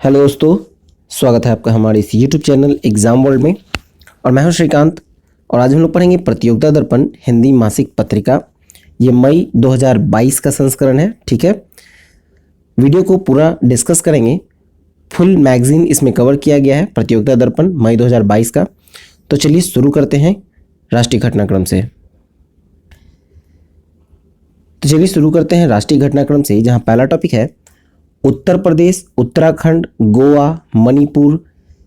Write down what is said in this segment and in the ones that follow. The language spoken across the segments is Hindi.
हेलो दोस्तों, स्वागत है आपका हमारे इस यूट्यूब चैनल एग्ज़ाम वर्ल्ड में। और मैं हूं श्रीकांत और आज हम लोग पढ़ेंगे प्रतियोगिता दर्पण हिंदी मासिक पत्रिका। ये मई 2022 का संस्करण है। ठीक है, वीडियो को पूरा डिस्कस करेंगे। फुल मैगजीन इसमें कवर किया गया है प्रतियोगिता दर्पण मई 2022 का। तो चलिए शुरू करते हैं राष्ट्रीय घटनाक्रम से। राष्ट्रीय घटनाक्रम से, जहां पहला टॉपिक है उत्तर प्रदेश, उत्तराखंड, गोवा, मणिपुर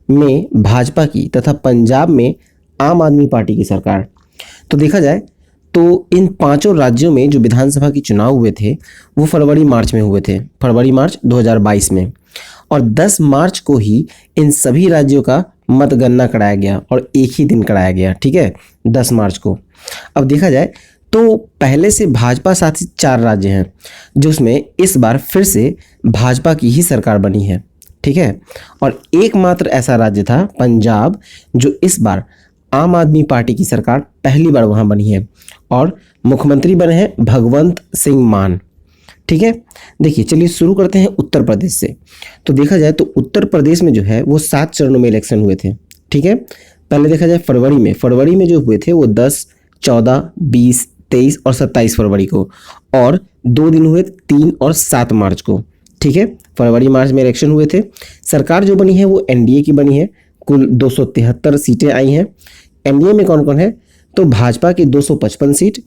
में भाजपा की तथा पंजाब में आम आदमी पार्टी की सरकार। तो देखा जाए तो इन पांचों राज्यों में जो विधानसभा के चुनाव हुए थे वो फरवरी मार्च में हुए थे, फरवरी मार्च 2022 में। और 10 मार्च को ही इन सभी राज्यों का मतगणना कराया गया और एक ही दिन कराया गया। ठीक है, 10 मार्च को। अब देखा जाए तो पहले से भाजपा शासित 4 राज्य हैं जिसमें इस बार फिर से भाजपा की ही सरकार बनी है। ठीक है, और एकमात्र ऐसा राज्य था पंजाब जो इस बार आम आदमी पार्टी की सरकार पहली बार वहां बनी है और मुख्यमंत्री बने हैं भगवंत सिंह मान। ठीक है, देखिए चलिए शुरू करते हैं उत्तर प्रदेश से। तो देखा जाए तो उत्तर प्रदेश में जो है वो 7 चरणों में इलेक्शन हुए थे। ठीक है, पहले देखा जाए फरवरी में जो हुए थे वो 10, 14, 20, 23 और 27 फरवरी को, और 2 दिन हुए 3 और 7 मार्च को। ठीक है, फरवरी मार्च में इलेक्शन हुए थे। सरकार जो बनी है वो एनडीए की बनी है। कुल 273 सीटें आई हैं। एनडीए में कौन कौन है? तो भाजपा की 255 सीट,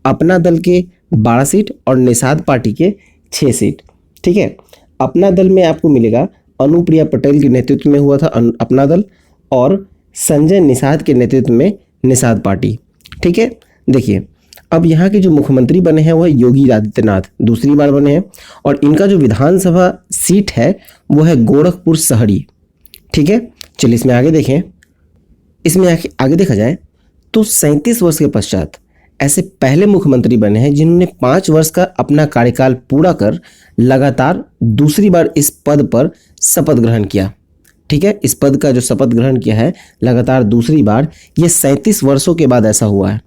अपना दल के 12 सीट और निषाद पार्टी के 6 सीट। ठीक है, अपना दल में आपको मिलेगा अनुप्रिया पटेल के नेतृत्व में हुआ था अपना दल, और संजय निषाद के नेतृत्व में निषाद पार्टी। ठीक है, देखिए अब यहाँ के जो मुख्यमंत्री बने हैं वह योगी आदित्यनाथ दूसरी बार बने हैं, और इनका जो विधानसभा सीट है वो है गोरखपुर शहरी। ठीक है, चलिए इसमें आगे देखें। इसमें आगे देखा जाए तो 37 वर्ष के पश्चात ऐसे पहले मुख्यमंत्री बने हैं जिन्होंने 5 वर्ष का अपना कार्यकाल पूरा कर लगातार दूसरी बार इस पद पर शपथ ग्रहण किया। ठीक है, इस पद का जो शपथ ग्रहण किया है लगातार दूसरी बार, ये 37 वर्षों के बाद ऐसा हुआ है।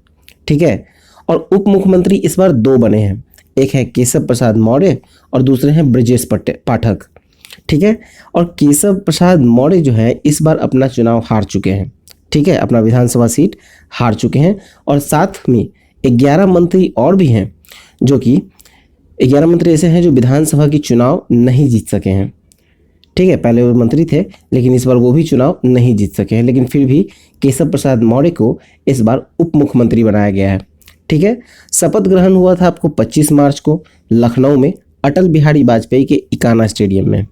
ठीक है, और उप मुख्यमंत्री इस बार 2 बने हैं, एक है केशव प्रसाद मौर्य और दूसरे हैं ब्रजेश पाठक। ठीक है, और केशव प्रसाद मौर्य जो है इस बार अपना चुनाव हार चुके हैं। ठीक है, अपना विधानसभा सीट हार चुके हैं, और साथ में 11 मंत्री और भी हैं जो कि 11 मंत्री ऐसे हैं जो विधानसभा की चुनाव नहीं जीत सके हैं। ठीक है, पहले वो मंत्री थे लेकिन इस बार वो भी चुनाव नहीं जीत सके हैं, लेकिन फिर भी केशव प्रसाद मौर्य को इस बार उप मुख्यमंत्री बनाया गया है। ठीक है, शपथ ग्रहण हुआ था आपको 25 मार्च को लखनऊ में अटल बिहारी वाजपेयी के इकाना स्टेडियम में।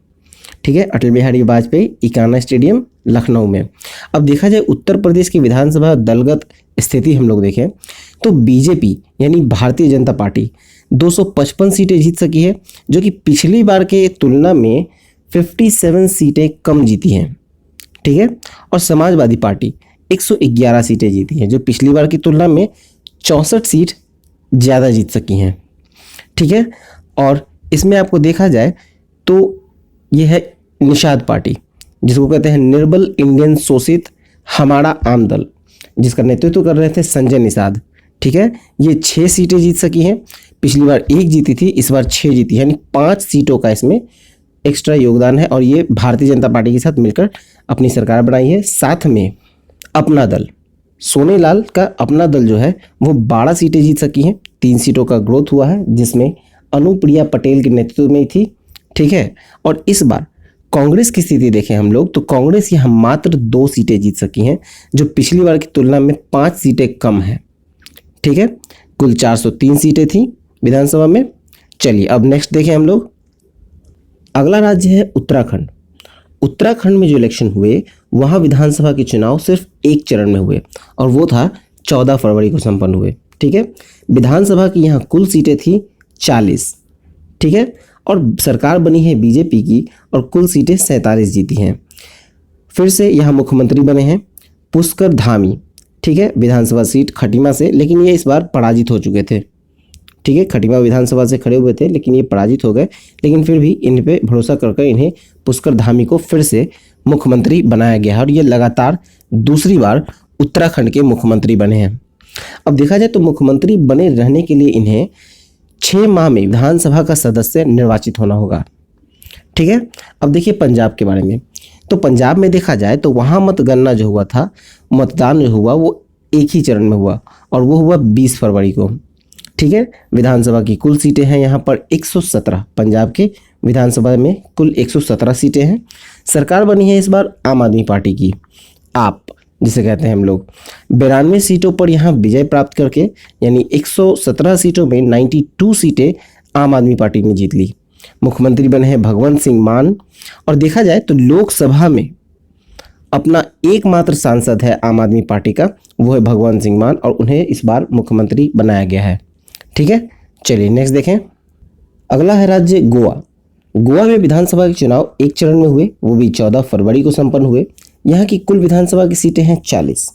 ठीक है, अटल बिहारी वाजपेयी इकाना स्टेडियम लखनऊ में। अब देखा जाए उत्तर प्रदेश की विधानसभा दलगत स्थिति हम लोग देखें तो बीजेपी यानी भारतीय जनता पार्टी 255 सीटें जीत सकी है, जो कि पिछली बार के तुलना में 57 सीटें कम जीती हैं। ठीक है, और समाजवादी पार्टी 111 सीटें जीती हैं, जो पिछली बार की तुलना में 64 सीट ज़्यादा जीत सकी हैं। ठीक है, और इसमें आपको देखा जाए तो यह है निषाद पार्टी, जिसको कहते हैं निर्बल इंडियन शोषित हमारा आम दल, जिसका नेतृत्व कर रहे थे संजय निषाद। ठीक है, ये 6 सीटें जीत सकी हैं। पिछली बार 1 जीती थी, इस बार 6 जीती, यानी 5 सीटों का इसमें एक्स्ट्रा योगदान है, और ये भारतीय जनता पार्टी के साथ मिलकर अपनी सरकार बनाई है। साथ में अपना दल, सोनेलाल का अपना दल जो है वो 12 सीटें जीत सकी हैं। 3 सीटों का ग्रोथ हुआ है जिसमें अनुप्रिया पटेल के नेतृत्व में थी। ठीक है, और इस बार कांग्रेस की स्थिति देखें हम लोग तो कांग्रेस यहाँ मात्र 2 सीटें जीत सकी हैं, जो पिछली बार की तुलना में 5 सीटें कम है। ठीक है, कुल 403 सीटें थी विधानसभा में। चलिए अब नेक्स्ट देखें हम लोग। अगला राज्य है उत्तराखंड। उत्तराखंड में जो इलेक्शन हुए वहाँ विधानसभा के चुनाव सिर्फ 1 चरण में हुए, और वो था 14 फरवरी को संपन्न हुए। ठीक है, विधानसभा की यहाँ कुल सीटें थी 40। ठीक है, और सरकार बनी है बीजेपी की, और कुल सीटें 47 जीती हैं। फिर से यहाँ मुख्यमंत्री बने हैं पुष्कर धामी। ठीक है, विधानसभा सीट खटीमा से, लेकिन ये इस बार पराजित हो चुके थे। ठीक है, खटीमा विधानसभा से खड़े हुए थे लेकिन ये पराजित हो गए, लेकिन फिर भी इन पे भरोसा करके इन्हें पुष्कर धामी को फिर से मुख्यमंत्री बनाया गया है, और ये लगातार दूसरी बार उत्तराखंड के मुख्यमंत्री बने हैं। अब देखा जाए तो मुख्यमंत्री बने रहने के लिए इन्हें 6 माह में विधानसभा का सदस्य निर्वाचित होना होगा। ठीक है, अब देखिए पंजाब के बारे में। तो पंजाब में देखा जाए तो वहाँ मतगणना जो हुआ था, मतदान जो हुआ वो एक ही चरण में हुआ और वो हुआ 20 फरवरी को। ठीक है, विधानसभा की कुल सीटें हैं यहाँ पर 117। पंजाब के विधानसभा में कुल 117 सीटें हैं। सरकार बनी है इस बार आम आदमी पार्टी की, आप जिसे कहते हैं हम लोग। 92 सीटों पर यहाँ विजय प्राप्त करके, यानी 117 सीटों में 92 सीटें आम आदमी पार्टी ने जीत ली। मुख्यमंत्री बने हैं भगवंत सिंह मान। और देखा जाए तो लोकसभा में अपना एकमात्र सांसद है आम आदमी पार्टी का, वो है भगवंत सिंह मान, और उन्हें इस बार मुख्यमंत्री बनाया गया है। ठीक है, चलिए नेक्स्ट देखें। अगला है राज्य गोवा। गोवा में विधानसभा के चुनाव एक चरण में हुए, वो भी 14 फरवरी को संपन्न हुए। यहाँ की कुल विधानसभा की सीटें हैं 40।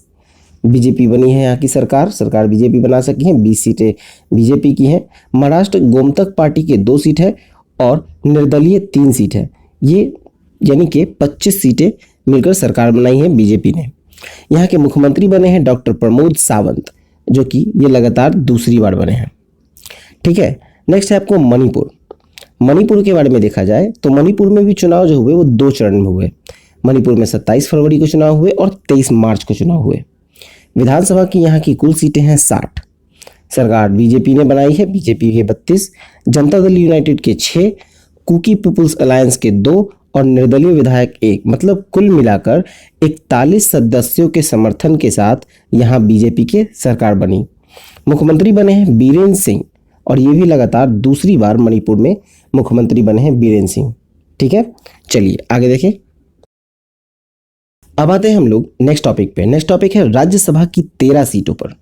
बीजेपी बनी है यहाँ की सरकार बीजेपी बना सकी है, 20 सीटें बीजेपी की हैं। महाराष्ट्र गोमतक पार्टी के 2 सीट है और निर्दलीय 3 सीट है। ये यानी कि 25 सीटें मिलकर सरकार बनाई है बीजेपी ने। यहाँ के मुख्यमंत्री बने हैं डॉक्टर प्रमोद सावंत, जो कि ये लगातार दूसरी बार बने हैं। ठीक है, नेक्स्ट है आपको मणिपुर। मणिपुर के बारे में देखा जाए तो मणिपुर में भी चुनाव जो हुए वो 2 चरण में हुए। मणिपुर में 27 फरवरी को चुनाव हुए और 23 मार्च को चुनाव हुए। विधानसभा की यहाँ की कुल सीटें हैं 60। सरकार बीजेपी ने बनाई है, बीजेपी के 32, जनता दल यूनाइटेड के 6, कुकी पीपुल्स अलायंस के 2 और निर्दलीय विधायक 1, मतलब कुल मिलाकर 41 सदस्यों के समर्थन के साथ यहाँ बीजेपी के सरकार बनी। मुख्यमंत्री बने हैं बीरेन सिंह, और ये भी लगातार दूसरी बार मणिपुर में मुख्यमंत्री बने हैं बीरेन सिंह। ठीक है, चलिए आगे देखें। अब आते हैं हम लोग नेक्स्ट टॉपिक पे। नेक्स्ट टॉपिक है राज्यसभा की 13 सीटों पर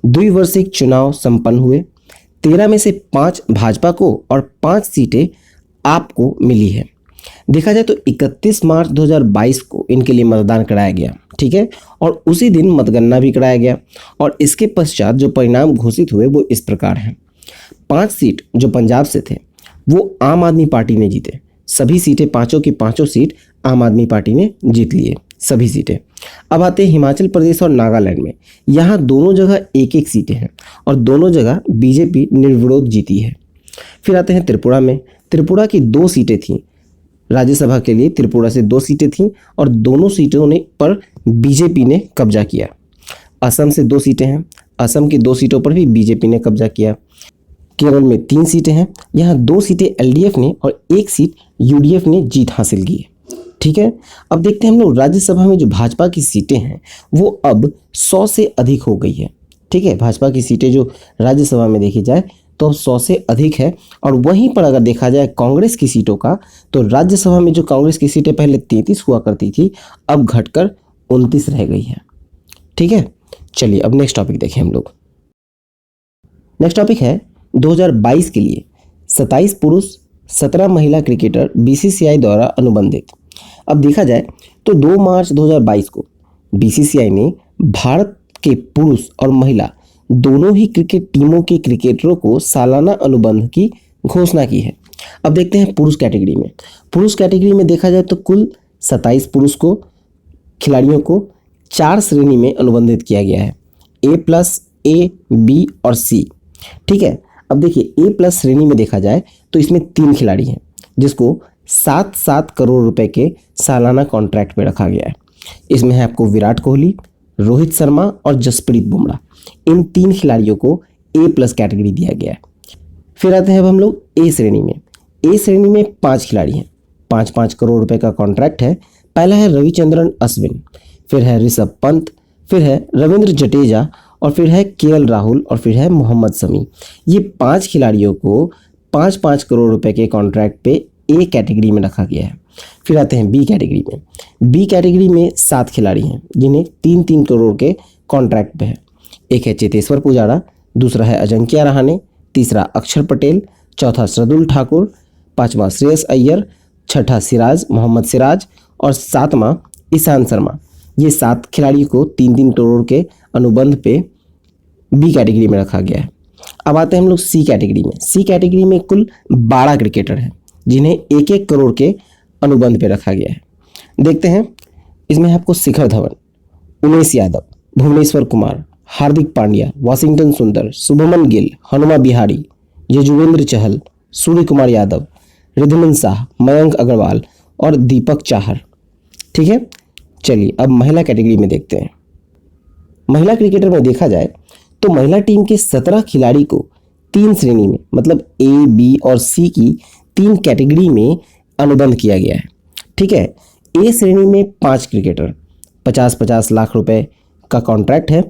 द्विवार्षिक चुनाव संपन्न हुए। 13 में से 5 भाजपा को और 5 सीटें आपको मिली है। देखा जाए तो 31 मार्च 2022 को इनके लिए मतदान कराया गया। ठीक है, और उसी दिन मतगणना भी कराया गया और इसके पश्चात जो परिणाम घोषित हुए वो इस प्रकार हैं। 5 सीट जो पंजाब से थे वो आम आदमी पार्टी ने जीते। सभी सीटें, पांचों की पांचों सीट आम आदमी पार्टी ने जीत लिए, सभी सीटें। अब आते हैं हिमाचल प्रदेश और नागालैंड में। यहाँ दोनों जगह एक एक सीटें हैं और दोनों जगह बीजेपी निर्विरोध जीती है। फिर आते हैं त्रिपुरा में। त्रिपुरा की 2 सीटें थीं राज्यसभा के लिए, त्रिपुरा से 2 सीटें थीं और दोनों सीटों ने पर बीजेपी ने कब्जा किया। असम से 2 सीटें हैं, असम की 2 सीटों पर भी बीजेपी ने कब्जा किया। केरल में 3 सीटें हैं, यहाँ 2 सीटें एलडीएफ ने और 1 सीट यूडीएफ ने जीत हासिल की है। ठीक है, अब देखते हैं हम लोग राज्यसभा में जो भाजपा की सीटें हैं वो अब 100 से अधिक हो गई है। ठीक है, भाजपा की सीटें जो राज्यसभा में देखी जाए तो 100 से अधिक है। और वहीं पर अगर देखा जाए कांग्रेस की सीटों का, तो राज्यसभा में जो कांग्रेस की सीटें पहले 33 हुआ करती थी अब घटकर 29 रह गई है। ठीक है, चलिए अब नेक्स्ट टॉपिक देखें हम लोग। नेक्स्ट टॉपिक है 2022 के लिए 27 पुरुष 17 महिला क्रिकेटर बीसीसीआई द्वारा अनुबंधित। अब देखा जाए तो 2 मार्च 2022 को बीसीसीआई ने भारत के पुरुष और महिला दोनों ही क्रिकेट टीमों के क्रिकेटरों को सालाना अनुबंध की घोषणा की है। अब देखते हैं पुरुष कैटेगरी में। पुरुष कैटेगरी में देखा जाए तो कुल 27 पुरुष को खिलाड़ियों को 4 श्रेणी में अनुबंधित किया गया है, A+, A, B और C। ठीक है, अब देखिए A+ श्रेणी में देखा जाए तो इसमें 3 खिलाड़ी हैं जिसको 7-7 करोड़ रुपए के सालाना कॉन्ट्रैक्ट पे रखा गया है। इसमें है आपको विराट कोहली, रोहित शर्मा और जसप्रीत बुमराह। इन 3 खिलाड़ियों को A+ कैटेगरी दिया गया है। फिर आते हैं अब हम लोग A श्रेणी में। A श्रेणी में 5 खिलाड़ी हैं, 5-5 करोड़ रुपए का कॉन्ट्रैक्ट है। पहला है रविचंद्रन अश्विन, फिर है ऋषभ पंत, फिर है रविंद्र जडेजा और फिर है केएल राहुल और फिर है मोहम्मद शमी। ये 5 खिलाड़ियों को 5-5 करोड़ रुपए के कॉन्ट्रैक्ट पे A कैटेगरी में रखा गया है। फिर आते हैं B कैटेगरी में। B कैटेगरी में 7 खिलाड़ी हैं जिन्हें 3-3 करोड़ के कॉन्ट्रैक्ट पे है। एक है चेतेश्वर पुजारा, दूसरा है अजिंक्य रहाणे, तीसरा अक्षर पटेल, चौथा शार्दुल ठाकुर, 5वां श्रेयस अय्यर, 6ठा सिराज मोहम्मद सिराज और 7वां ईशांत शर्मा। ये 7 खिलाड़ियों को 3-3 करोड़ के अनुबंध पे B कैटेगरी में रखा गया है। अब आते हैं हम लोग C कैटेगरी में। C कैटेगरी में कुल 12 क्रिकेटर हैं जिन्हें 1-1 करोड़ के अनुबंध पे रखा गया है। देखते हैं, इसमें आपको शिखर धवन, उमेश यादव, भुवनेश्वर कुमार, हार्दिक पांड्या, वाशिंगटन सुंदर, शुभमन गिल, हनुमा बिहारी, यजुवेंद्र चहल, सूर्य कुमार यादव, रिद्धिमान शाह, मयंक अग्रवाल और दीपक चाहर। ठीक है, चलिए अब महिला कैटेगरी में देखते हैं। महिला क्रिकेटर में देखा जाए तो महिला टीम के 17 खिलाड़ी को 3 श्रेणी में, मतलब ए, बी और सी की 3 कैटेगरी में अनुबंध किया गया है। ठीक है, ए श्रेणी में 5 क्रिकेटर 50-50 लाख रुपए का कॉन्ट्रैक्ट है।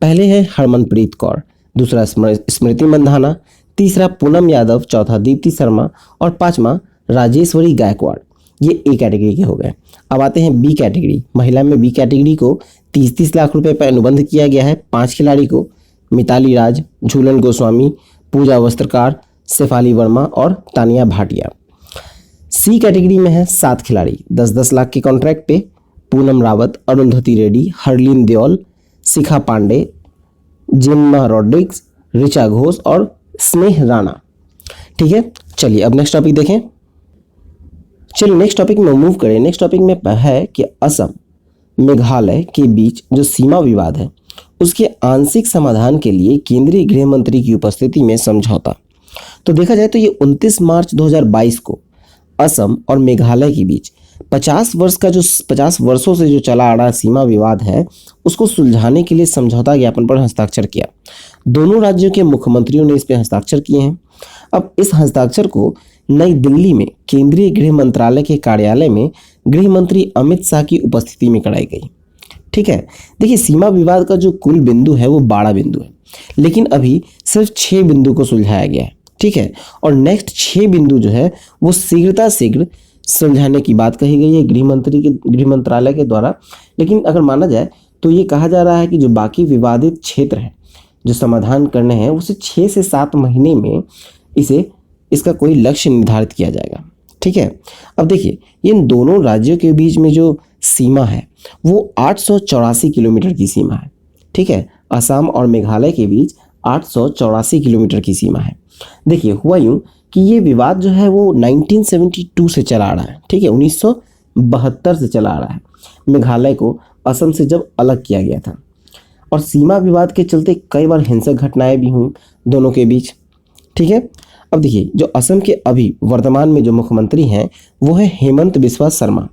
पहले है हरमनप्रीत कौर, दूसरा स्मृति मंधाना, तीसरा पूनम यादव, चौथा दीप्ति शर्मा और पांचवा राजेश्वरी गायकवाड़। ये ए कैटेगरी के हो गए। अब आते हैं बी कैटेगरी। महिला में बी कैटेगरी को 30-30 लाख रुपए पर अनुबंध किया गया है 5 खिलाड़ी को, मिताली राज, झूलन गोस्वामी, पूजा वस्त्रकार, शेफाली वर्मा और तानिया भाटिया। सी कैटेगरी में है 7 खिलाड़ी 10-10 लाख के कॉन्ट्रैक्ट पे, पूनम रावत, अरुंधति रेड्डी, हरलीन देओल, शिखा पांडे, जिम्मा रॉड्रिग्स, ऋचा घोष और स्नेह राणा। ठीक है, चलिए अब नेक्स्ट टॉपिक देखें। चलिए नेक्स्ट टॉपिक में मूव करें। नेक्स्ट टॉपिक में है कि असम मेघालय के बीच जो सीमा विवाद है उसके आंशिक समाधान के लिए केंद्रीय गृह मंत्री की उपस्थिति में समझौता। तो देखा जाए तो ये 29 मार्च 2022 को असम और मेघालय के बीच 50 वर्षों से जो चला आ रहा सीमा विवाद है उसको सुलझाने के लिए समझौता ज्ञापन पर हस्ताक्षर किया। दोनों राज्यों के मुख्यमंत्रियों ने इस पर हस्ताक्षर किए हैं। अब इस हस्ताक्षर को नई दिल्ली में केंद्रीय गृह मंत्रालय के कार्यालय में गृह मंत्री अमित शाह की उपस्थिति में कराई गई। ठीक है, देखिए सीमा विवाद का जो कुल बिंदु है वो 12 बिंदु है, लेकिन अभी सिर्फ 6 बिंदु को सुलझाया गया है। ठीक है, और नेक्स्ट 6 बिंदु जो है वो शीघ्र सुलझाने की बात कही गई है गृह मंत्रालय के द्वारा। लेकिन अगर माना जाए तो ये कहा जा रहा है कि जो बाकी विवादित क्षेत्र हैं जो समाधान करने हैं उसे 6 से 7 महीने में इसका कोई लक्ष्य निर्धारित किया जाएगा। ठीक है, अब देखिए इन दोनों राज्यों के बीच में जो सीमा है वो 884 किलोमीटर की सीमा है। ठीक है, असम और मेघालय के बीच 884 किलोमीटर की सीमा है। देखिए हुआ यूं कि ये विवाद जो है वो 1972 से चला आ रहा है। ठीक है, 1972 से चला आ रहा है, मेघालय को असम से जब अलग किया गया था। और सीमा विवाद के चलते कई बार हिंसक घटनाएं भी हुई दोनों के बीच। ठीक है, अब देखिए जो असम के अभी वर्तमान में जो मुख्यमंत्री हैं वो है हेमंत बिस्वा शर्मा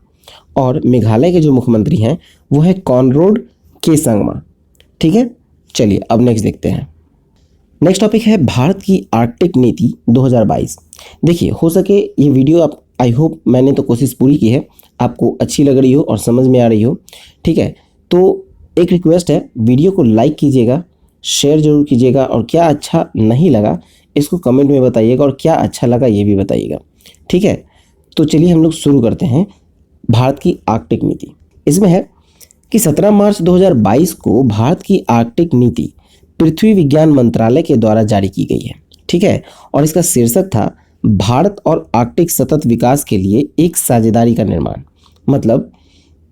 और मेघालय के जो मुख्यमंत्री हैं वो है कॉनराड के संगमा। ठीक है, चलिए अब नेक्स्ट देखते हैं। नेक्स्ट टॉपिक है भारत की आर्कटिक नीति 2022। देखिए हो सके ये वीडियो आप आई होप मैंने तो कोशिश पूरी की है आपको अच्छी लग रही हो और समझ में आ रही हो। ठीक है, तो एक रिक्वेस्ट है, वीडियो को लाइक कीजिएगा, शेयर जरूर कीजिएगा और क्या अच्छा नहीं लगा इसको कमेंट में बताइएगा और क्या अच्छा लगा ये भी बताइएगा। ठीक है, तो चलिए हम लोग शुरू करते हैं भारत की आर्कटिक नीति। इसमें है कि 17 मार्च 2022 को भारत की आर्कटिक नीति पृथ्वी विज्ञान मंत्रालय के द्वारा जारी की गई है। ठीक है, और इसका शीर्षक था भारत और आर्कटिक सतत विकास के लिए एक साझेदारी का निर्माण, मतलब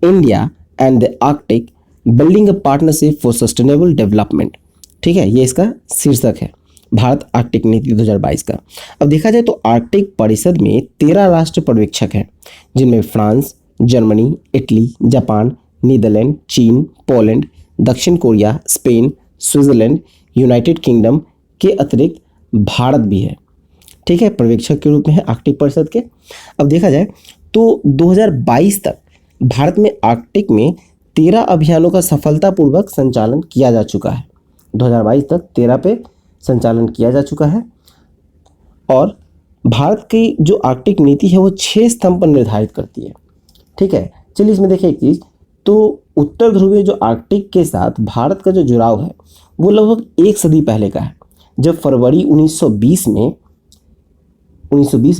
India and the Arctic building a partnership for sustainable development. ठीक है, ये इसका शीर्षक है भारत आर्कटिक नीति 2022 का। अब देखा जाए तो आर्कटिक परिषद में 13 राष्ट्र पर्यवेक्षक हैं जिनमें France, Germany, Italy, Japan, Netherlands, चीन, पोलैंड, दक्षिण Korea, Spain, Switzerland, United Kingdom के अतिरिक्त भारत भी है। ठीक है, पर्यवेक्षक के रूप में है आर्कटिक परिषद के। अब देखा जाए तो 2022 तक भारत में आर्कटिक में 13 अभियानों का सफलतापूर्वक संचालन किया जा चुका है। 2022 तक 13 पे संचालन किया जा चुका है। और भारत की जो आर्कटिक नीति है वो 6 स्तंभ पर निर्धारित करती है। ठीक है, चलिए इसमें देखिए एक चीज़, तो उत्तर ध्रुवीय जो आर्कटिक के साथ भारत का जो जुड़ाव है वो लगभग 1 सदी पहले का है, जब फरवरी 1920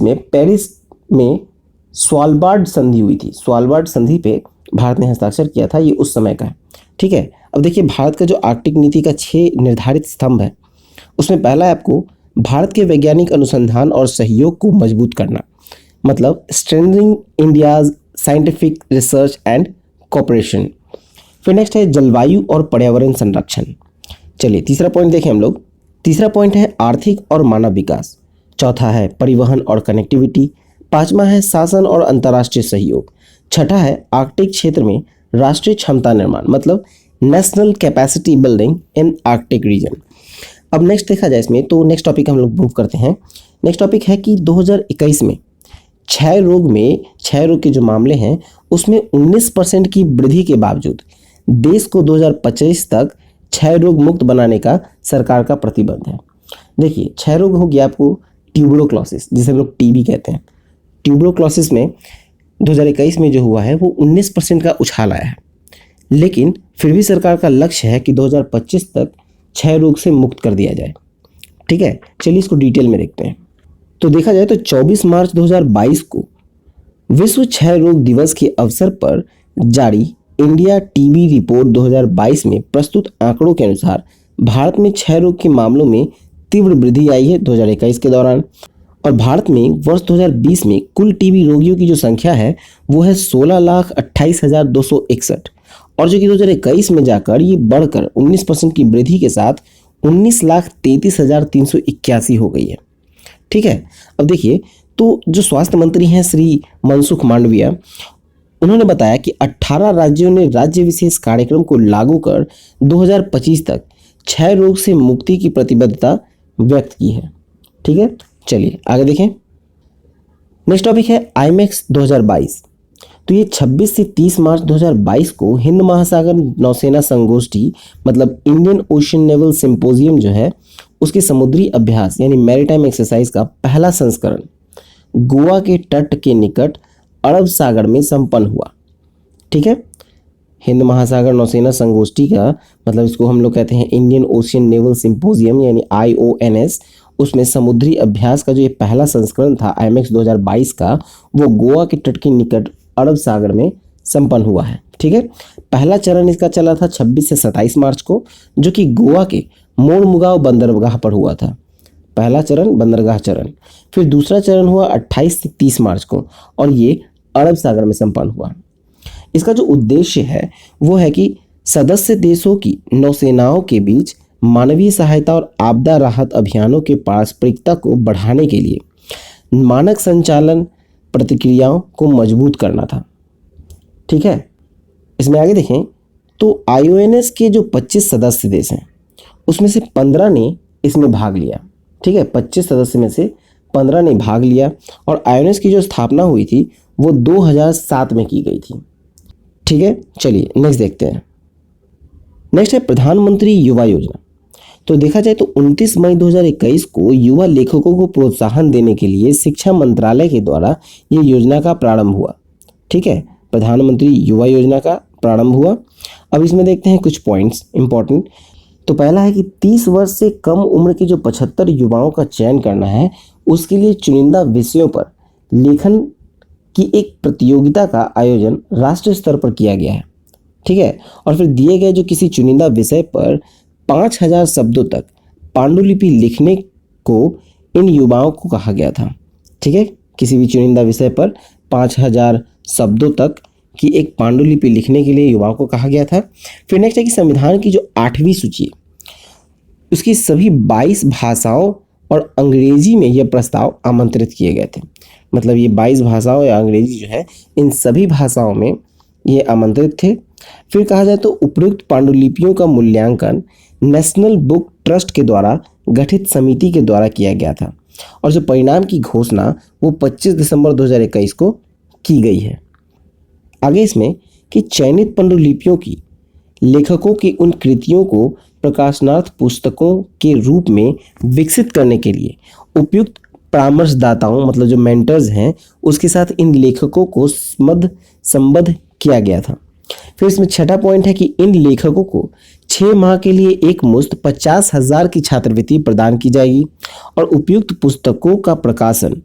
में पेरिस में स्वालबार्ड संधि हुई थी। स्वालबार्ड संधि पे भारत ने हस्ताक्षर किया था, ये उस समय का है। ठीक है, अब देखिए भारत का जो आर्कटिक नीति का 6 निर्धारित स्तंभ है उसमें पहला है आपको भारत के वैज्ञानिक अनुसंधान और सहयोग को मजबूत करना, मतलब strengthening India's scientific research and cooperation. फिर नेक्स्ट है जलवायु और पर्यावरण संरक्षण। चलिए तीसरा पॉइंट देखें हम लोग। तीसरा पॉइंट है आर्थिक और मानव विकास। चौथा है परिवहन और कनेक्टिविटी। पांचवा है शासन और अंतर्राष्ट्रीय सहयोग। छठा है आर्कटिक क्षेत्र में राष्ट्रीय क्षमता निर्माण, मतलब national capacity building in Arctic region. अब नेक्स्ट देखा जाए इसमें तो नेक्स्ट टॉपिक हम लोग मूव करते हैं। नेक्स्ट टॉपिक है कि 2021 में क्षय रोग के जो मामले हैं उसमें 19% की वृद्धि के बावजूद देश को 2025 तक क्षय रोग मुक्त बनाने का सरकार का प्रतिबंध है। देखिए, क्षय रोग हो गया आपको ट्यूबरोक्लोसिस, जिसे हम लोग टीबी कहते हैं। ट्यूबरोक्लोसिस में 2021 में जो हुआ है वो 19% का उछाल आया है, लेकिन फिर भी सरकार का लक्ष्य है कि 2025 तक क्षय रोग से मुक्त कर दिया जाए। ठीक है, चलिए इसको डिटेल में देखते हैं। तो देखा जाए तो 24 मार्च 2022 को विश्व क्षय रोग दिवस के अवसर पर जारी इंडिया टीबी रिपोर्ट 2022 में प्रस्तुत आंकड़ों के अनुसार भारत में क्षय रोग के मामलों में तीव्र वृद्धि आई है 2021 के दौरान। और भारत में वर्ष 2020 में कुल टीबी रोगियों की जो संख्या है वो है 16,28,261, और जो कि 2021 में जाकर ये बढ़कर 19% की वृद्धि के साथ 19,33,381 हो गई है। ठीक है, अब देखिए, तो जो स्वास्थ्य मंत्री हैं श्री मनसुख मांडविया, उन्होंने बताया कि 18 राज्यों ने राज्य विशेष कार्यक्रम को लागू कर 2025 तक क्षय रोग से मुक्ति की प्रतिबद्धता व्यक्त की है। ठीक है, चलिए आगे देखें। नेक्स्ट टॉपिक है आईमेक्स 2022। तो ये 26 से 30 मार्च 2022 को हिंद महासागर नौसेना संगोष्ठी मतलब इंडियन ओशन नेवल सिंपोजियम जो है उसके समुद्री अभ्यास यानी मैरीटाइम एक्सरसाइज का पहला संस्करण गोवा के तट के निकट अरब सागर में संपन्न हुआ। ठीक है, हिंद महासागर नौसेना संगोष्ठी का मतलब इसको हम लोग कहते हैं इंडियन ओशियन नेवल सिंपोजियम यानी IONS। उसमें समुद्री अभ्यास का जो ये पहला संस्करण था आईमेक्स 2022 का, वो गोवा के तट के निकट अरब सागर में संपन्न हुआ है। ठीक है, पहला चरण इसका चला था 26 से 27 मार्च को, जो कि गोवा के मोरमुगांव बंदरगाह पर हुआ था। पहला चरण बंदरगाह चरण। फिर दूसरा चरण हुआ 28 से 30 मार्च को, और ये अरब सागर में संपन्न हुआ। इसका जो उद्देश्य है वो है कि सदस्य देशों की नौसेनाओं के बीच मानवीय सहायता और आपदा राहत अभियानों के पारस्परिकता को बढ़ाने के लिए मानक संचालन प्रतिक्रियाओं को मजबूत करना था। ठीक है, इसमें आगे देखें तो IONS के जो 25 सदस्य देश हैं उसमें से 15 ने इसमें भाग लिया। ठीक है, 25 सदस्य में से 15 ने भाग लिया, और IONS की जो स्थापना हुई थी वो 2007 में की गई थी। ठीक है, चलिए नेक्स्ट देखते हैं। नेक्स्ट है प्रधानमंत्री युवा योजना। तो देखा जाए तो 29 मई 2021 को युवा लेखकों को प्रोत्साहन देने के लिए शिक्षा मंत्रालय के द्वारा ये योजना का प्रारंभ हुआ। ठीक है, प्रधानमंत्री युवा योजना का प्रारंभ हुआ। अब इसमें देखते हैं कुछ पॉइंट्स इंपॉर्टेंट। तो पहला है कि 30 वर्ष से कम उम्र के जो 75 युवाओं का चयन करना है, उसके लिए चुनिंदा विषयों पर लेखन की एक प्रतियोगिता का आयोजन राष्ट्रीय स्तर पर किया गया है। ठीक है, और फिर दिए गए जो किसी चुनिंदा विषय पर 5000 शब्दों तक पांडुलिपि लिखने को इन युवाओं को कहा गया था। ठीक है, किसी भी चुनिंदा विषय पर 5000 शब्दों तक की एक पांडुलिपि लिखने के लिए युवाओं को कहा गया था। फिर नेक्स्ट है कि संविधान की जो 8वीं सूची है उसकी सभी 22 भाषाओं और अंग्रेजी में यह प्रस्ताव आमंत्रित किए गए थे। मतलब ये 22 भाषाओं या अंग्रेजी जो है इन सभी भाषाओं में ये आमंत्रित थे। फिर कहा जाए तो उपयुक्त पांडुलिपियों का मूल्यांकन नेशनल बुक ट्रस्ट के द्वारा गठित समिति के द्वारा किया गया था, और जो परिणाम की घोषणा वो 25 दिसंबर 2021 को की गई है। आगे इसमें कि चयनित पांडुलिपियों की लेखकों की उन कृतियों को प्रकाशनार्थ पुस्तकों के रूप में विकसित करने के लिए उपयुक्त परामर्शदाताओं मतलब जो मेंटर्स हैं उसके साथ इन लेखकों को संबद्ध किया गया था। फिर इसमें छठा पॉइंट है कि इन लेखकों को 6 माह के लिए एक मुश्त 50,000 की छात्रवृत्ति प्रदान की जाएगी, और उपयुक्त पुस्तकों का प्रकाशन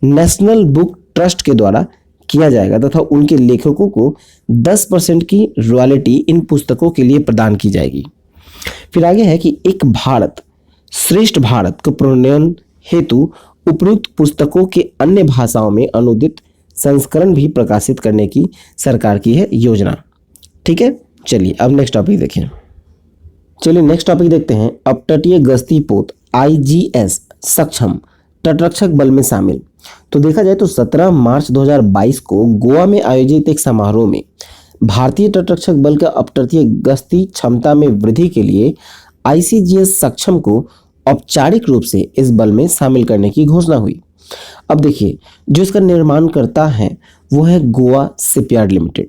नेशनल बुक ट्रस्ट के द्वारा किया जाएगा तथा उनके लेखकों को 10% की रॉयल्टी इन पुस्तकों के लिए प्रदान की जाएगी। फिर आगे है कि एक भारत श्रेष्ठ भारत को प्रणयन हेतु उपयुक्त पुस्तकों के अन्य भाषाओं में अनुदित संस्करण भी प्रकाशित करने की सरकार की है योजना। ठीक है, चलिए अब नेक्स्ट टॉपिक देखें। चलिए नेक्स्ट टॉपिक देखते हैं। अपतटीय गश्ती पोत IGS सक्षम तटरक्षक बल में शामिल। तो देखा जाए तो 17 मार्च 2022 को गोवा में आयोजित एक समारोह में भारतीय तटरक्षक बल का अपतटीय गश्ती क्षमता में वृद्धि के लिए ICGS सक्षम को औपचारिक रूप से इस बल में शामिल करने की घोषणा हुई। अब देखिए, जो इसका निर्माण करता है वो है Goa shipyard limited.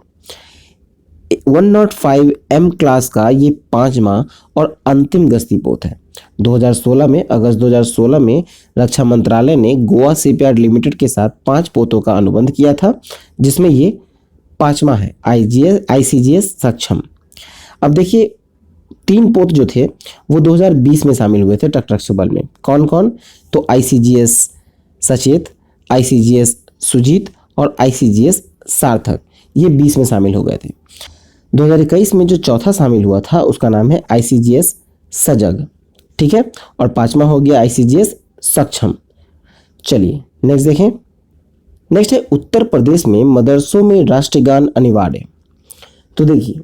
105 M class का ये 5वां और अंतिम गश्ती पोत है। 2016 में, अगस्त 2016 में रक्षा मंत्रालय ने गोवा शिपयार्ड लिमिटेड के साथ 5 पोतों का अनुबंध किया था, जिसमें ये 5वां है, आईसीजीएस सक्षम। अब देखिए, 3 पोत जो थे वो 2020 में शामिल हुए थे तटरक्षक बल में। कौन कौन? तो आईसीजीएस सचेत, आईसीजीएस सुजीत और आईसीजीएस सार्थक, ये 20 में शामिल हो गए थे। 2021 में जो चौथा शामिल हुआ था उसका नाम है आईसीजीएस सजग, ठीक है, और 5वां हो गया आईसीजीएस सक्षम। चलिए नेक्स्ट देखें। नेक्स्ट है उत्तर प्रदेश में मदरसों में राष्ट्रगान अनिवार्य। तो देखिए,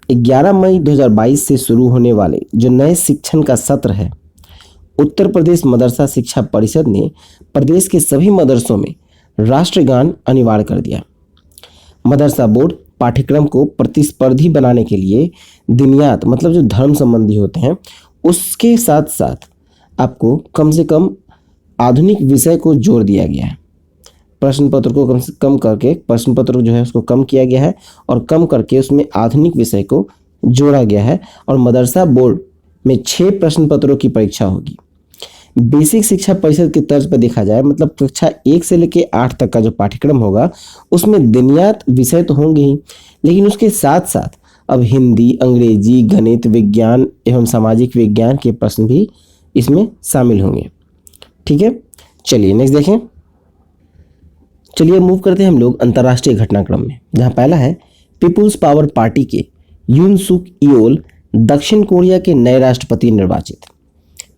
11 मई 2022 से शुरू होने वाले जो नए शिक्षण का सत्र है, उत्तर प्रदेश मदरसा शिक्षा परिषद ने प्रदेश के सभी मदरसों में राष्ट्रगान अनिवार्य कर दिया। मदरसा बोर्ड पाठ्यक्रम को प्रतिस्पर्धी बनाने के लिए दिनियात, मतलब जो धर्म संबंधी होते हैं, उसके साथ साथ आपको कम से कम आधुनिक विषय को जोड़ दिया गया है। प्रश्न पत्र को कम से कम करके, प्रश्न पत्र जो है उसको कम किया गया है और कम करके उसमें आधुनिक विषय को जोड़ा गया है। और मदरसा बोर्ड में 6 प्रश्न पत्रों की परीक्षा होगी। बेसिक शिक्षा परिषद की तर्ज पर देखा जाए, मतलब कक्षा 1 से लेकर 8 तक का जो पाठ्यक्रम होगा उसमें दिनियात विषय तो होंगे ही, लेकिन उसके साथ साथ अब हिंदी, अंग्रेजी, गणित, विज्ञान एवं सामाजिक विज्ञान के प्रश्न भी इसमें शामिल होंगे, ठीक है। चलिए नेक्स्ट देखें। चलिए मूव करते हैं हम लोग अंतर्राष्ट्रीय घटनाक्रम में, जहां पहला है पीपुल्स पावर पार्टी के यून सुक योल दक्षिण कोरिया के नए राष्ट्रपति निर्वाचित,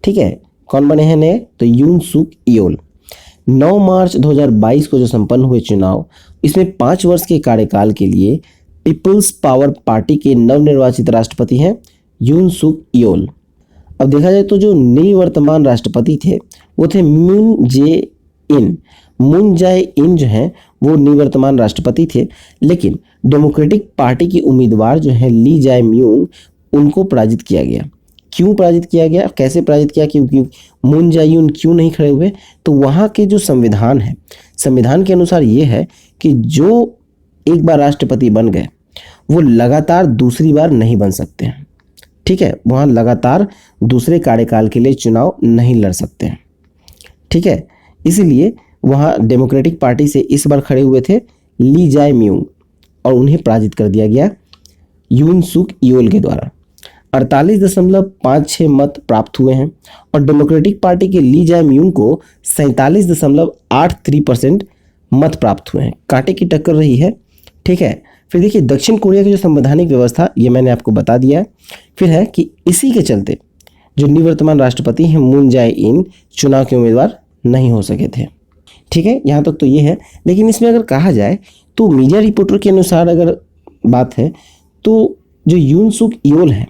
ठीक है। कौन बने हैं नए? तो यून सुक योल। 9 मार्च 2022 को जो संपन्न हुए चुनाव, इसमें 5 वर्ष के कार्यकाल के लिए पीपुल्स पावर पार्टी के नवनिर्वाचित राष्ट्रपति हैं यून सुक योल। अब देखा जाए तो जो निवर्तमान राष्ट्रपति थे वो थे मून जे इन। मून जाए इन जो हैं वो निवर्तमान राष्ट्रपति थे, लेकिन डेमोक्रेटिक पार्टी की उम्मीदवार जो है ली जाए म्यूंग, उनको पराजित किया गया। क्यों पराजित किया गया, कैसे पराजित किया, क्योंकि मून जाए इन क्यों नहीं खड़े हुए? तो वहाँ के जो संविधान है, संविधान के अनुसार ये है कि जो एक बार राष्ट्रपति बन गए वो लगातार दूसरी बार नहीं बन सकते हैं, ठीक है। वहाँ लगातार दूसरे कार्यकाल के लिए चुनाव नहीं लड़ सकते हैं, ठीक है। इसीलिए वहाँ डेमोक्रेटिक पार्टी से इस बार खड़े हुए थे ली जाए म्यूंग और उन्हें पराजित कर दिया गया यून सुक योल के द्वारा। 48.56 मत प्राप्त हुए हैं और डेमोक्रेटिक पार्टी के ली जाए म्यूंग को 47.83% मत प्राप्त हुए हैं। कांटे की टक्कर रही है, ठीक है। फिर देखिए, दक्षिण कोरिया की जो संवैधानिक व्यवस्था, ये मैंने आपको बता दिया है। फिर है कि इसी के चलते जो निवर्तमान राष्ट्रपति हैं मून जाए इन चुनाव के उम्मीदवार नहीं हो सके थे, ठीक है। यहाँ तक तो ये है। लेकिन इसमें अगर कहा जाए तो मीडिया रिपोर्टर के अनुसार अगर बात है तो जो यून सुक योल है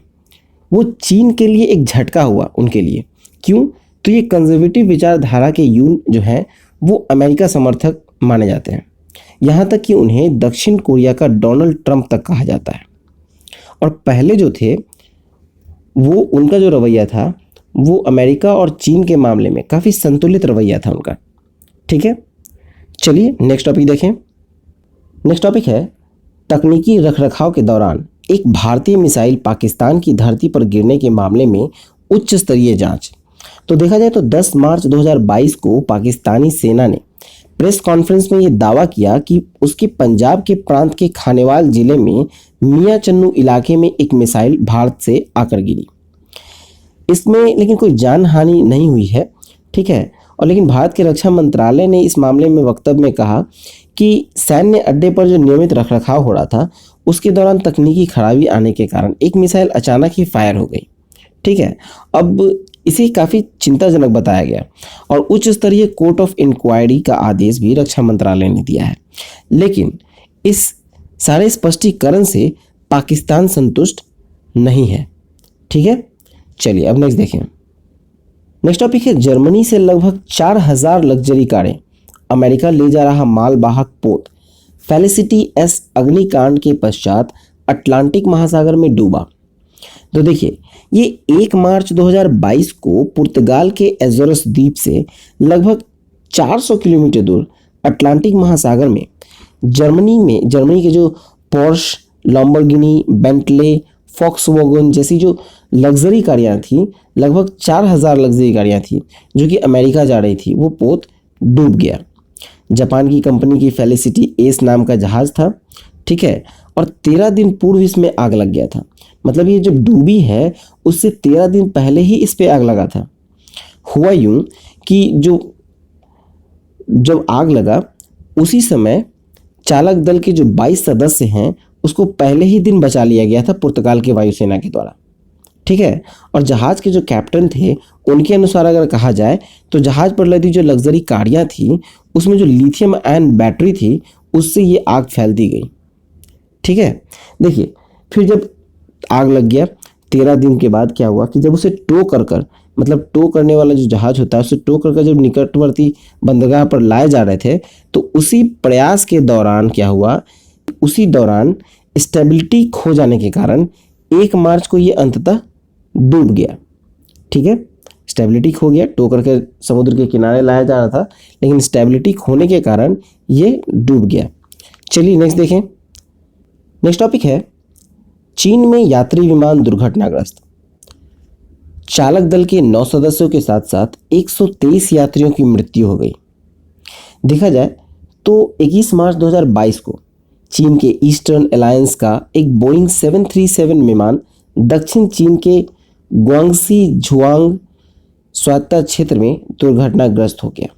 वो चीन के लिए एक झटका हुआ उनके लिए। क्यों? तो ये कंजर्वेटिव विचारधारा के यून जो हैं वो अमेरिका समर्थक माने जाते हैं। यहाँ तक कि उन्हें दक्षिण कोरिया का डोनाल्ड ट्रंप तक कहा जाता है। और पहले जो थे वो, उनका जो रवैया था वो अमेरिका और चीन के मामले में काफ़ी संतुलित रवैया था उनका, ठीक है। चलिए नेक्स्ट टॉपिक देखें। नेक्स्ट टॉपिक है तकनीकी रखरखाव के दौरान एक भारतीय मिसाइल पाकिस्तान की धरती पर गिरने के मामले में उच्च स्तरीय जांच। तो देखा जाए तो 10 मार्च 2022 को पाकिस्तानी सेना ने प्रेस कॉन्फ्रेंस में ये दावा किया कि उसके पंजाब के प्रांत के खानेवाल जिले में मियां चन्नू इलाके में एक मिसाइल भारत से आकर गिरी। इसमें लेकिन कोई जान हानि नहीं हुई है, ठीक है। और लेकिन भारत के रक्षा मंत्रालय ने इस मामले में वक्तव्य में कहा कि सैन्य अड्डे पर जो नियमित रखरखाव हो रहा था उसके दौरान तकनीकी खराबी आने के कारण एक मिसाइल अचानक ही फायर हो गई, ठीक है। अब इसे काफ़ी चिंताजनक बताया गया और उच्च स्तरीय कोर्ट ऑफ इंक्वायरी का आदेश भी रक्षा मंत्रालय ने दिया है। लेकिन इस सारे स्पष्टीकरण से पाकिस्तान संतुष्ट नहीं है, ठीक है। चलिए अब नेक्स्ट देखें। नेक्स्ट टॉपिक है जर्मनी से लगभग 4000 लग्जरी कारें अमेरिका ले जा रहा मालवाहक पोत फेलिसिटी एस अग्निकांड के पश्चात अटलांटिक महासागर में डूबा। तो देखिए, ये 1 मार्च 2022 को पुर्तगाल के एजोरस द्वीप से लगभग 400 किलोमीटर दूर अटलांटिक महासागर में जर्मनी के जो पोर्श, लैम्बोर्गिनी, बेंटले, फॉक्सवैगन जैसी जो लग्जरी गाड़ियाँ थी, लगभग 4000 लग्जरी गाड़ियाँ थी जो कि अमेरिका जा रही थी, वो पोत डूब गया। जापान की कंपनी की फेलिसिटी एस नाम का जहाज़ था, ठीक है, और 13 दिन पूर्व इसमें आग लग गया था। मतलब ये जब डूबी है उससे 13 दिन पहले ही इस पे आग लगा था। हुआ यूं कि जब आग लगा उसी समय चालक दल के जो 22 सदस्य हैं उसको पहले ही दिन बचा लिया गया था पुर्तगाल के वायुसेना के द्वारा, ठीक है। और जहाज़ के जो कैप्टन थे उनके अनुसार अगर कहा जाए तो जहाज़ पर लदी जो लग्जरी गाड़ियाँ थी उसमें जो लिथियम आयन बैटरी थी उससे ये आग फैल दी गई, ठीक है। देखिए फिर जब आग लग गया 13 दिन के बाद क्या हुआ कि जब उसे टो कर मतलब टो करने वाला जो जहाज होता है उसे टो कर जब निकटवर्ती बंदरगाह पर लाए जा रहे थे तो उसी प्रयास के दौरान क्या हुआ, उसी दौरान स्टेबिलिटी खो जाने के कारण 1 मार्च को ये अंततः डूब गया, ठीक है। स्टेबिलिटी खो गया, टो करके समुद्र के किनारे लाया जा रहा था लेकिन स्टेबिलिटी खोने के कारण ये डूब गया। चलिए नेक्स्ट देखें। नेक्स्ट टॉपिक है चीन में यात्री विमान दुर्घटनाग्रस्त। चालक दल के 9 सदस्यों के साथ साथ 123 यात्रियों की मृत्यु हो गई। देखा जाए तो 21 मार्च 2022 को चीन के ईस्टर्न अलायंस का एक बोइंग 737 विमान दक्षिण चीन के ग्वांगसी झुआंग स्वायत्त क्षेत्र में दुर्घटनाग्रस्त हो गया।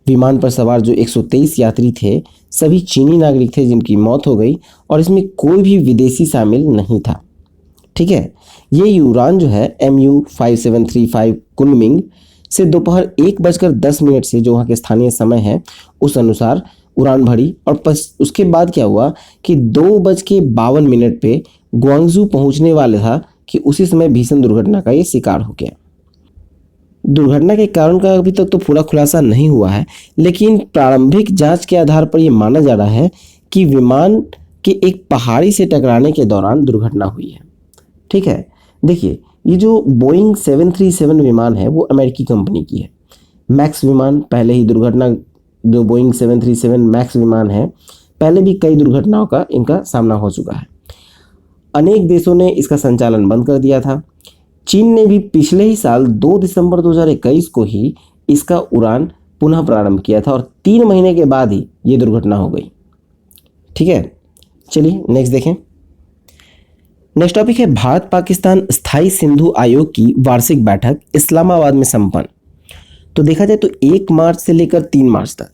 विमान पर सवार जो 123 यात्री थे सभी चीनी नागरिक थे जिनकी मौत हो गई और इसमें कोई भी विदेशी शामिल नहीं था, ठीक है। ये उड़ान जो है MU5735 कुनमिंग से दोपहर 1:10 से जो वहाँ के स्थानीय समय है उस अनुसार उड़ान भरी और उसके बाद क्या हुआ कि 2:52 पे ग्वांगजू पहुँचने वाला था कि उसी समय भीषण दुर्घटना का ये शिकार हो गया। दुर्घटना के कारण का अभी तक तो पूरा खुलासा नहीं हुआ है लेकिन प्रारंभिक जांच के आधार पर यह माना जा रहा है कि विमान के एक पहाड़ी से टकराने के दौरान दुर्घटना हुई है, ठीक है। देखिए ये जो बोइंग 737 विमान है वो अमेरिकी कंपनी की है। मैक्स विमान पहले ही दुर्घटना, जो बोइंग 737 मैक्स विमान है पहले भी कई दुर्घटनाओं का इनका सामना हो चुका है। अनेक देशों ने इसका संचालन बंद कर दिया था। चीन ने भी पिछले ही साल 2 दिसंबर 2021 को ही इसका उड़ान पुनः प्रारंभ किया था और 3 महीने के बाद ही ये दुर्घटना हो गई, ठीक है। चलिए नेक्स्ट देखें। नेक्स्ट टॉपिक है भारत पाकिस्तान स्थायी सिंधु आयोग की वार्षिक बैठक इस्लामाबाद में संपन्न। तो देखा जाए तो 1 मार्च से लेकर 3 मार्च तक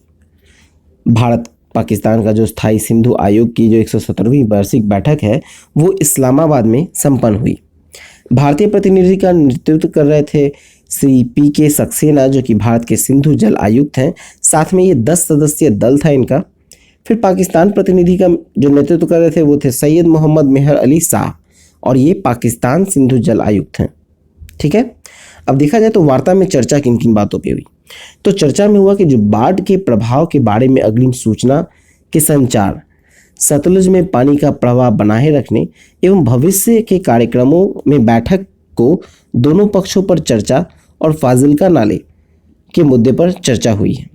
भारत पाकिस्तान का जो स्थायी सिंधु आयोग की जो 117वीं वार्षिक बैठक है वो इस्लामाबाद में संपन्न हुई। भारतीय प्रतिनिधि का नेतृत्व कर रहे थे श्री PK सक्सेना जो कि भारत के सिंधु जल आयुक्त हैं। साथ में ये 10 सदस्यीय दल था इनका। फिर पाकिस्तान प्रतिनिधि का जो नेतृत्व कर रहे थे वो थे सैयद मोहम्मद मेहर अली शाह और ये पाकिस्तान सिंधु जल आयुक्त हैं, ठीक है। अब देखा जाए तो वार्ता में चर्चा किन किन बातों पे हुई। तो चर्चा में हुआ कि जो बाढ़ के प्रभाव के बारे में अग्रिम सूचना के संचार, सतलुज में पानी का प्रवाह बनाए रखने एवं भविष्य के कार्यक्रमों में बैठक को दोनों पक्षों पर चर्चा और फाजिल्का नाले के मुद्दे पर चर्चा हुई है।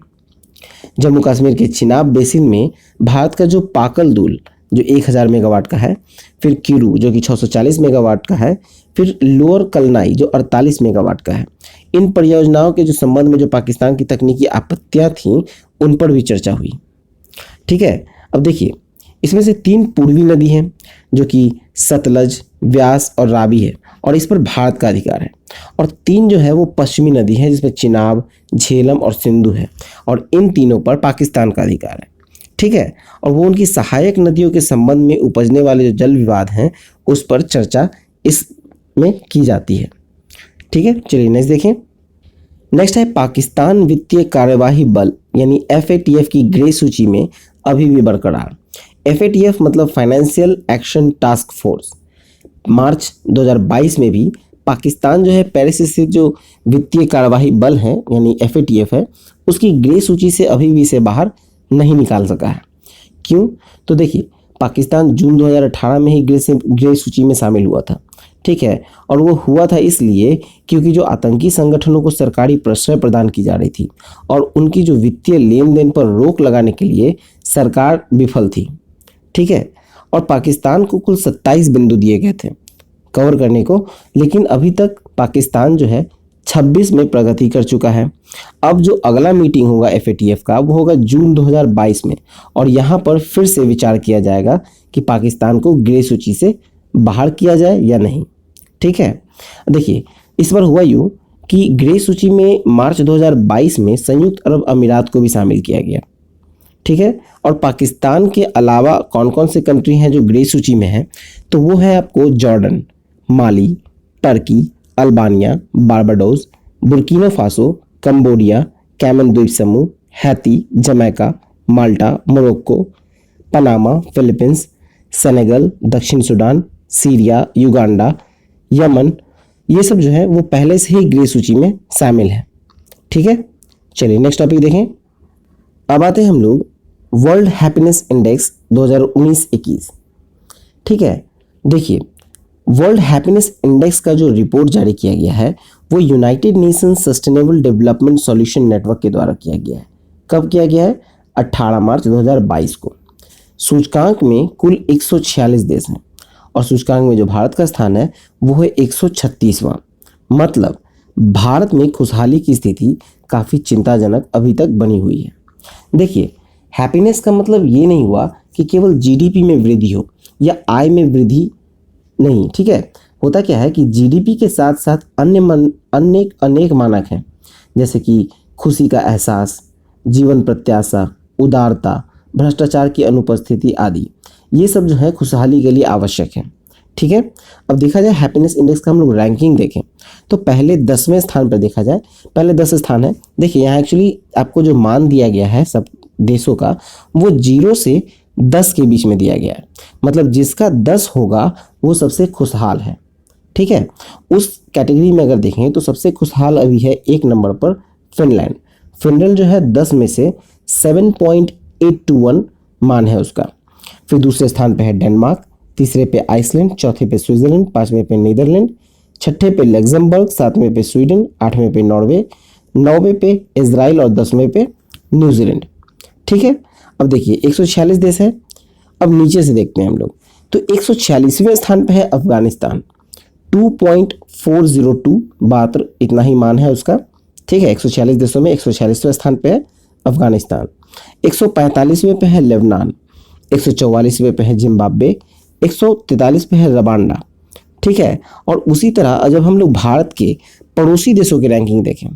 जम्मू कश्मीर के चिनाब बेसिन में भारत का जो पाकल दूल जो 1000 मेगावाट का है, फिर किरू जो कि 640 मेगावाट का है, फिर लोअर कलनाई जो 48 मेगावाट का है, इन परियोजनाओं के जो संबंध में जो पाकिस्तान की तकनीकी आपत्तियां थीं उन पर भी चर्चा हुई, ठीक है। अब देखिए इसमें से 3 पूर्वी नदी हैं जो कि सतलज, व्यास और रावी है और इस पर भारत का अधिकार है, और 3 जो है वो पश्चिमी नदी है जिसमें चिनाब, झेलम और सिंधु है और इन तीनों पर पाकिस्तान का अधिकार है, ठीक है। और वो उनकी सहायक नदियों के संबंध में उपजने वाले जो जल विवाद हैं उस पर चर्चा इसमें की जाती है, ठीक है। चलिए नेक्स्ट देखें। नेक्स्ट है पाकिस्तान वित्तीय कार्यवाही बल यानी FATF की ग्रे सूची में अभी भी बरकरार। FATF मतलब फाइनेंशियल एक्शन टास्क फोर्स। मार्च 2022 में भी पाकिस्तान जो है पेरिस स्थित जो वित्तीय कार्यवाही बल है यानी FATF है उसकी ग्रे सूची से अभी भी इसे बाहर नहीं निकाल सका है। क्यों? तो देखिए पाकिस्तान जून 2018 में ही ग्रे सूची में शामिल हुआ था, ठीक है। और वो हुआ था इसलिए क्योंकि जो आतंकी संगठनों को सरकारी प्रश्रय प्रदान की जा रही थी और उनकी जो वित्तीय लेन देन पर रोक लगाने के लिए सरकार विफल थी, ठीक है। और पाकिस्तान को कुल 27 बिंदु दिए गए थे कवर करने को, लेकिन अभी तक पाकिस्तान जो है 26 में प्रगति कर चुका है। अब जो अगला मीटिंग होगा FATF का वो होगा जून 2022 में, और यहाँ पर फिर से विचार किया जाएगा कि पाकिस्तान को ग्रे सूची से बाहर किया जाए या नहीं, ठीक है। देखिए इस बार हुआ यूँ कि ग्रे सूची में मार्च 2022 में संयुक्त अरब अमीरात को भी शामिल किया गया, ठीक है। और पाकिस्तान के अलावा कौन कौन से कंट्री हैं जो ग्रे सूची में हैं, तो वो है आपको Jordan, Mali, Turkey, Albania, Barbados, Burkina Faso, Cambodia, Cayman द्वीप समूह, Haiti, Jamaica, Malta, Morocco, Panama, Philippines, Senegal, दक्षिण सूडान, सीरिया, युगांडा, यमन, ये सब जो है वो पहले से ही ग्रे सूची में शामिल है, ठीक है। चलिए नेक्स्ट टॉपिक देखें। अब आते हैं हम लोग वर्ल्ड हैप्पीनेस इंडेक्स 2019-21, ठीक है। देखिए वर्ल्ड हैप्पीनेस इंडेक्स का जो रिपोर्ट जारी किया गया है वो United Nations sustainable development solution network के द्वारा किया गया है। कब किया गया है? 18 मार्च 2022 को। सूचकांक में कुल 146 देश हैं और सूचकांक में जो भारत का स्थान है वो है 136वां। मतलब भारत में खुशहाली की स्थिति काफ़ी चिंताजनक अभी तक बनी हुई है। देखिए हैप्पीनेस का मतलब ये नहीं हुआ कि केवल GDP में वृद्धि हो या आय में वृद्धि नहीं, ठीक है। होता क्या है कि GDP के साथ साथ अनेक मानक हैं, जैसे कि खुशी का एहसास, जीवन प्रत्याशा, उदारता, भ्रष्टाचार की अनुपस्थिति आदि, ये सब जो है खुशहाली के लिए आवश्यक है, ठीक है। अब देखा जाए हैप्पीनेस इंडेक्स का हम लोग रैंकिंग देखें तो पहले 10वें स्थान पर देखा जाए, पहले 10 स्थान है। देखिए यहाँ एक्चुअली आपको जो मान दिया गया है सब देशों का वो 0 से 10 के बीच में दिया गया है। मतलब जिसका 10 होगा वो सबसे खुशहाल है, ठीक है। उस कैटेगरी में अगर देखें तो सबसे खुशहाल अभी है 1 नंबर पर फिनलैंड। फिनलैंड जो है 10 में से 7.821 मान है उसका। फिर दूसरे स्थान पे है डेनमार्क, तीसरे पे आइसलैंड, चौथे पे स्विट्जरलैंड, पांचवें पे नीदरलैंड, छठे पे लग्जमबर्ग, सातवें पे स्वीडन, आठवें पे नॉर्वे, नौवें पे इजराइल और 10वें पे न्यूजीलैंड, ठीक है। अब देखिए 146 देश है। अब नीचे से देखते हैं हम लोग तो 146वें स्थान पे है अफगानिस्तान, 2.402 मात्र इतना ही मान है उसका, ठीक है। 146 देशों में 146वें स्थान पे है अफगानिस्तान। 145वें पे है लेबनान, 144वें पे है जिम्बाब्वे, 143 पे है रवांडा, ठीक है। और उसी तरह जब हम लोग भारत के पड़ोसी देशों की रैंकिंग देखें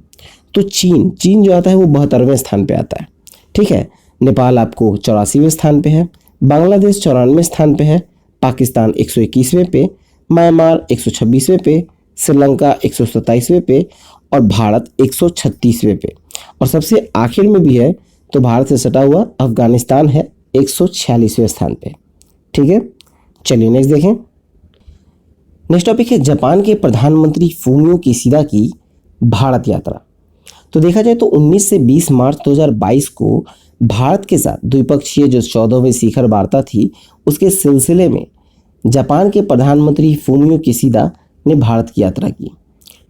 तो चीन जो आता है वो 72वें स्थान पे आता है, ठीक है। नेपाल आपको 84वें स्थान पे है, बांग्लादेश 94वें स्थान पे है, पाकिस्तान 121वें पे, म्यांमार 126वें पे, श्रीलंका 127वें पे और भारत 136वें पे। और सबसे आखिर में भी है तो भारत से सटा हुआ अफगानिस्तान है 146वें स्थान पे, ठीक है। चलिए नेक्स्ट देखें। नेक्स्ट टॉपिक है जापान के प्रधानमंत्री फूमियो किशिदा की भारत यात्रा। तो देखा जाए तो 19 से 20 मार्च 2022 को भारत के साथ द्विपक्षीय जो 14वीं शिखर वार्ता थी उसके सिलसिले में जापान के प्रधानमंत्री फूमियो किशिदा ने भारत की यात्रा की,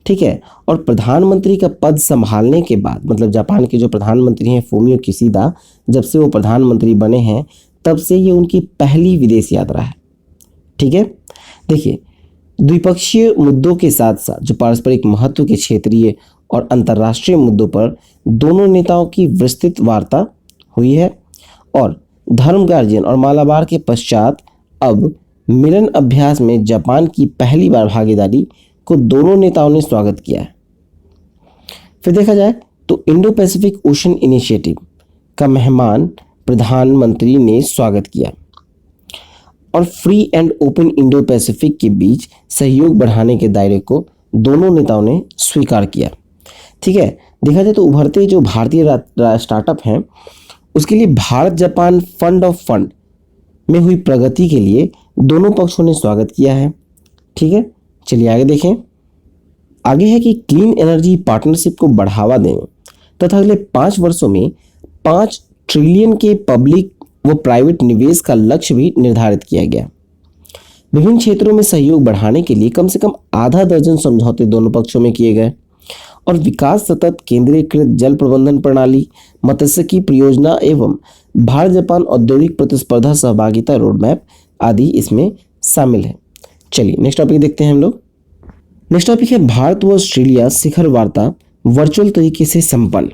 ठीक है। और प्रधानमंत्री का पद संभालने के बाद मतलब जापान के जो प्रधानमंत्री हैं फूमियो किशिदा, जब से वो प्रधानमंत्री बने हैं तब से ये उनकी पहली विदेश यात्रा है, ठीक है। देखिए द्विपक्षीय मुद्दों के साथ साथ जो पारस्परिक महत्व के क्षेत्रीय और अंतर्राष्ट्रीय मुद्दों पर दोनों नेताओं की विस्तृत वार्ता हुई है। और धर्म गार्जियन और मालाबार के पश्चात अब मिलन अभ्यास में जापान की पहली बार भागीदारी को दोनों नेताओं ने स्वागत किया है। फिर देखा जाए तो इंडो पैसिफिक ओशन इनिशिएटिव का मेहमान प्रधानमंत्री ने स्वागत किया और free and open Indo Pacific के बीच सहयोग बढ़ाने के दायरे को दोनों नेताओं ने स्वीकार किया, ठीक है। देखा जाए तो उभरते जो भारतीय स्टार्टअप हैं उसके लिए Bharat Japan fund of fund में हुई प्रगति के लिए दोनों पक्षों ने स्वागत किया है, ठीक है। चलिए आगे देखें। आगे है कि क्लीन एनर्जी पार्टनरशिप को बढ़ावा देने तथा अगले 5 वर्षों में 5 ट्रिलियन के पब्लिक व प्राइवेट निवेश का लक्ष्य भी निर्धारित किया गया। विभिन्न क्षेत्रों में सहयोग बढ़ाने के लिए कम से कम आधा दर्जन समझौते दोनों पक्षों में किए गए। और विकास सतत केंद्रीकृत जल प्रबंधन प्रणाली, मत्स्यिकी परियोजना एवं भारत जापान औद्योगिक प्रतिस्पर्धा सहभागिता रोडमैप आदि इसमें शामिल है। चलिए नेक्स्ट टॉपिक देखते हैं हम लोग। नेक्स्ट टॉपिक है भारत व ऑस्ट्रेलिया शिखर वार्ता वर्चुअल तरीके से संपन्न।